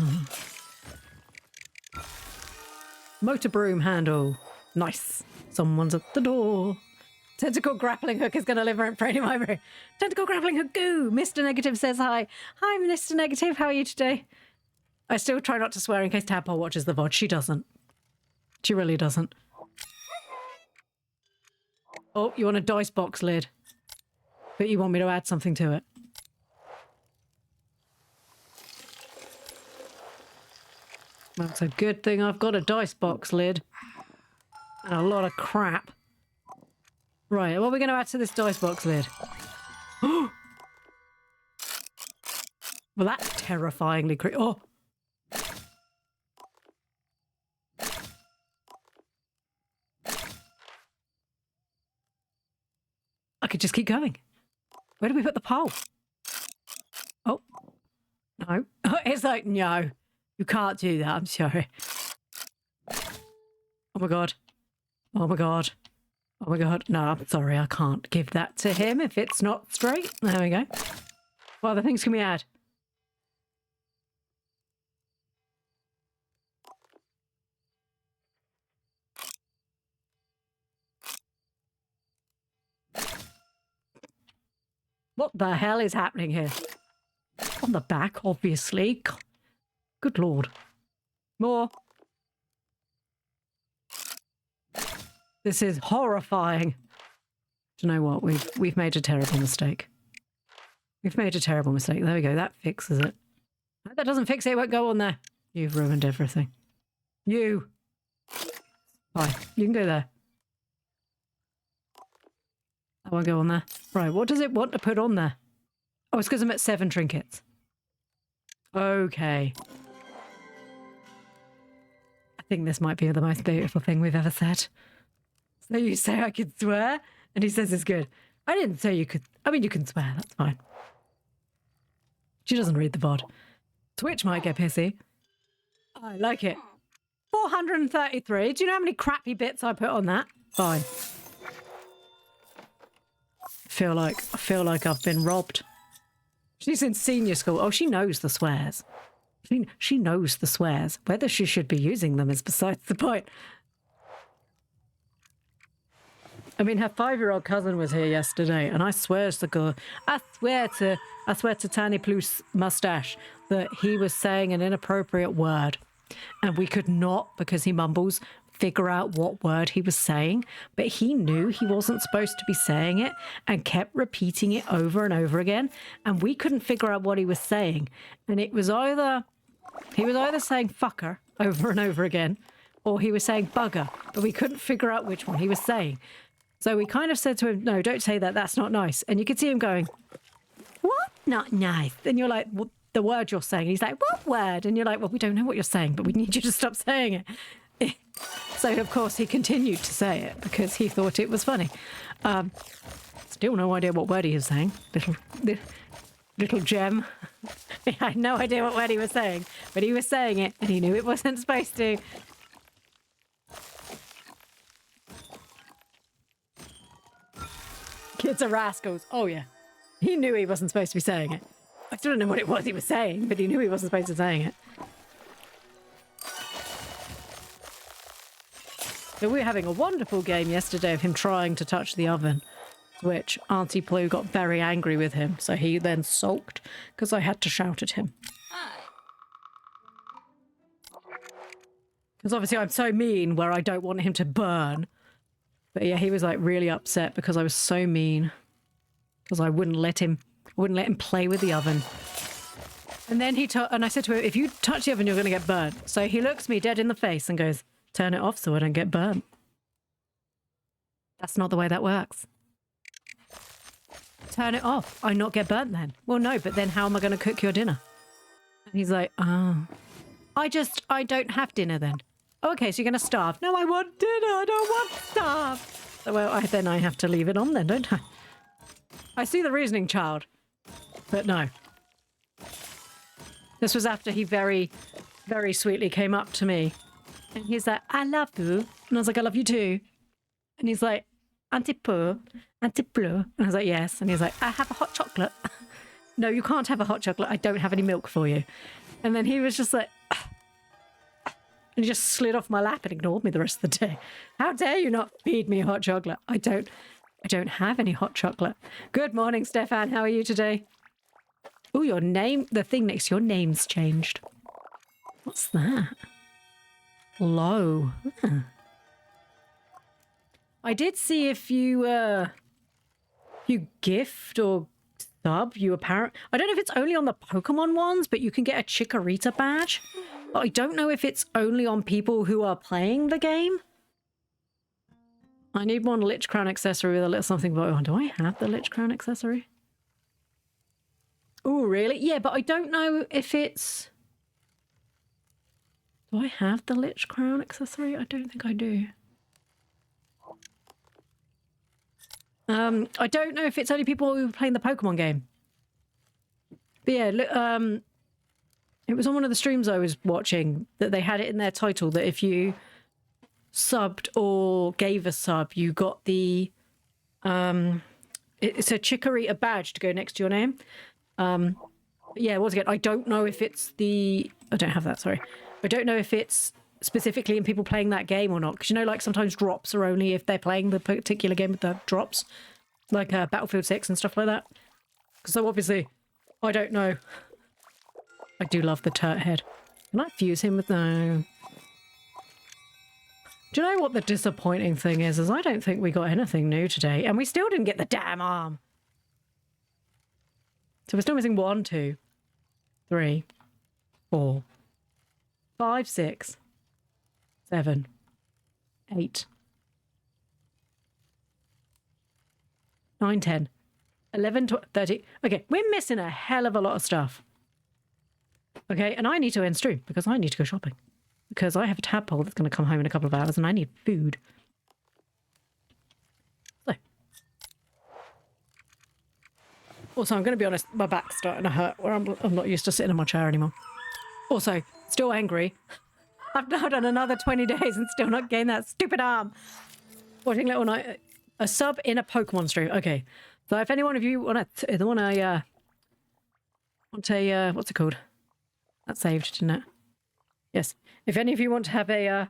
Motor broom handle. Nice. Someone's at the door. Tentacle grappling hook is going to live rent free in my room. Tentacle grappling hook, goo! Mr. Negative says hi. Hi, Mr. Negative. How are you today? I still try not to swear in case Tadpole watches the VOD. She doesn't. She really doesn't. Oh, you want a dice box lid? But you want me to add something to it. Well, it's a good thing I've got a dice box lid. And a lot of crap. Right, what are we going to add to this dice box lid? Well, that's terrifyingly creepy. Oh! I could just keep going. Where do we put the pole? Oh. No. It's like, no. You can't do that, I'm sorry. Oh my god. Oh my god. Oh my god. No, I'm sorry, I can't give that to him if it's not straight. There we go. What other things can we add? What the hell is happening here? On the back, obviously. Good lord. More. This is horrifying. Do you know what? We've made a terrible mistake. We've made a terrible mistake. There we go. That fixes it. If that doesn't fix it, it won't go on there. You've ruined everything. You. Fine. You can go there. I won't go on there. Right, what does it want to put on there? Oh, it's because I'm at 7 trinkets. Okay. I think this might be the most beautiful thing we've ever said. So you say I could swear? And he says it's good. I didn't say you could. I mean, you can swear. That's fine. She doesn't read the VOD. Twitch might get pissy. I like it. 433. Do you know how many crappy bits I put on that? Fine. I feel like I've been robbed. She's in senior school. Oh, she knows the swears. She knows the swears. Whether she should be using them is besides the point. I mean, her 5-year-old cousin was here yesterday, and I swear to Tiny Ploo's mustache that he was saying an inappropriate word, and we could not, because he mumbles, figure out what word he was saying, but he knew he wasn't supposed to be saying it and kept repeating it over and over again, and we couldn't figure out what he was saying, and he was either saying fucker over and over again, or he was saying bugger, but we couldn't figure out which one he was saying. So we kind of said to him, no, don't say that, that's not nice. And you could see him going, what? Not nice. And you're like, well, the word you're saying. He's like, what word? And you're like, well, we don't know what you're saying, but we need you to stop saying it. So, of course, he continued to say it because he thought it was funny. Still no idea what word he was saying. Little gem. He had no idea what word he was saying, but he was saying it and he knew it wasn't supposed to. Kids are rascals. Oh, yeah. He knew he wasn't supposed to be saying it. I still don't know what it was he was saying, but he knew he wasn't supposed to be saying it. So we were having a wonderful game yesterday of him trying to touch the oven, which Auntie Ploo got very angry with him, so he then sulked because I had to shout at him. Because obviously I'm so mean where I don't want him to burn. But yeah, he was like really upset because I was so mean. Because I wouldn't let him play with the oven. And then and I said to him, if you touch the oven, you're going to get burnt. So he looks me dead in the face and goes, turn it off so I don't get burnt. That's not the way that works. Turn it off. I not get burnt then. Well, no, but then how am I going to cook your dinner? And he's like, oh, I don't have dinner then. Okay, so you're going to starve. No, I want dinner. I don't want to starve. So, well, then I have to leave it on then, don't I? I see the reasoning, child. But no. This was after he very, very sweetly came up to me. And he's like, I love you. And I was like, I love you too. And he's like, Auntie Ploo. And I was like, yes. And he's like, I have a hot chocolate. No, you can't have a hot chocolate. I don't have any milk for you. And then he was just like... And he just slid off my lap and ignored me the rest of the day. How dare you not feed me hot chocolate? I don't have any hot chocolate. Good morning, Stefan. How are you today? Oh, your name, the thing next to your name's changed. What's that? Low. Huh. I did see if you gift or sub, I don't know if it's only on the Pokemon ones, but you can get a Chikorita badge. But I don't know if it's only on people who are playing the game. I need one Lich Crown accessory with a little something. But do I have the Lich Crown accessory? Oh, really? Yeah, but I don't know if it's... Do I have the Lich Crown accessory? I don't think I do. I don't know if it's only people who are playing the Pokemon game. But yeah, look, it was on one of the streams I was watching that they had it in their title that if you subbed or gave a sub, you got the it's a Chikorita badge to go next to your name. Yeah, once again, I don't know if it's I don't have that, sorry. I don't know if it's specifically in people playing that game or not, because you know, like sometimes drops are only if they're playing the particular game with the drops, like Battlefield 6 and stuff like that. So obviously, I don't know. I do love the turret head. Can I fuse him with no? Do you know what the disappointing thing is I don't think we got anything new today, and we still didn't get the damn arm. So we're still missing 1, 2, 3, 4, 5, 6, 7, 8, 9, 10, 11, 12, 13. Okay, we're missing a hell of a lot of stuff. Okay, and I need to end stream because I need to go shopping. Because I have a tadpole that's going to come home in a couple of hours and I need food. So. Also, I'm going to be honest, my back's starting to hurt where I'm not used to sitting in my chair anymore. Also, still angry. I've now done another 20 days and still not gained that stupid arm. Watching Little Night, a sub in a Pokemon stream. Okay, so if any one of you want a what's it called? That saved, didn't it? Yes. If any of you want to have a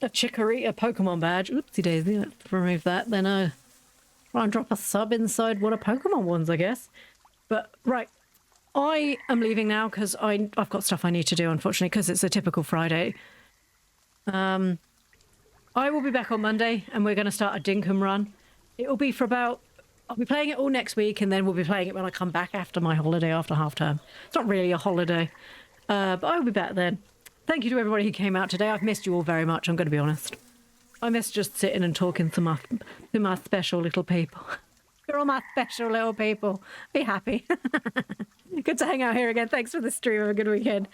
Chikorita Pokemon badge, oopsie daisy, let's remove that. Then try and drop a sub inside one of Pokemon ones, I guess. But right, I am leaving now because I've got stuff I need to do, unfortunately, because it's a typical Friday. I will be back on Monday, and we're going to start a Dinkum run. It will be for about... I'll be playing it all next week, and then we'll be playing it when I come back after my holiday, after half term. It's not really a holiday, but I will be back then. Thank you to everybody who came out today. I've missed you all very much, I'm going to be honest. I miss just sitting and talking to my special little people. You're all my special little people. Be happy. Good to hang out here again. Thanks for the stream. Have a good weekend.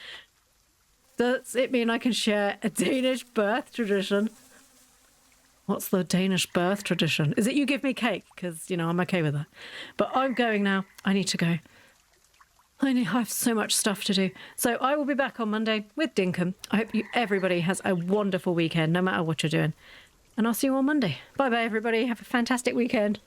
Does it mean I can share a Danish birth tradition? What's the Danish birth tradition? Is it you give me cake? Because, you know, I'm okay with that. But I'm going now. I need to go. I have so much stuff to do. So I will be back on Monday with Dinkum. I hope everybody has a wonderful weekend, no matter what you're doing. And I'll see you on Monday. Bye-bye, everybody. Have a fantastic weekend.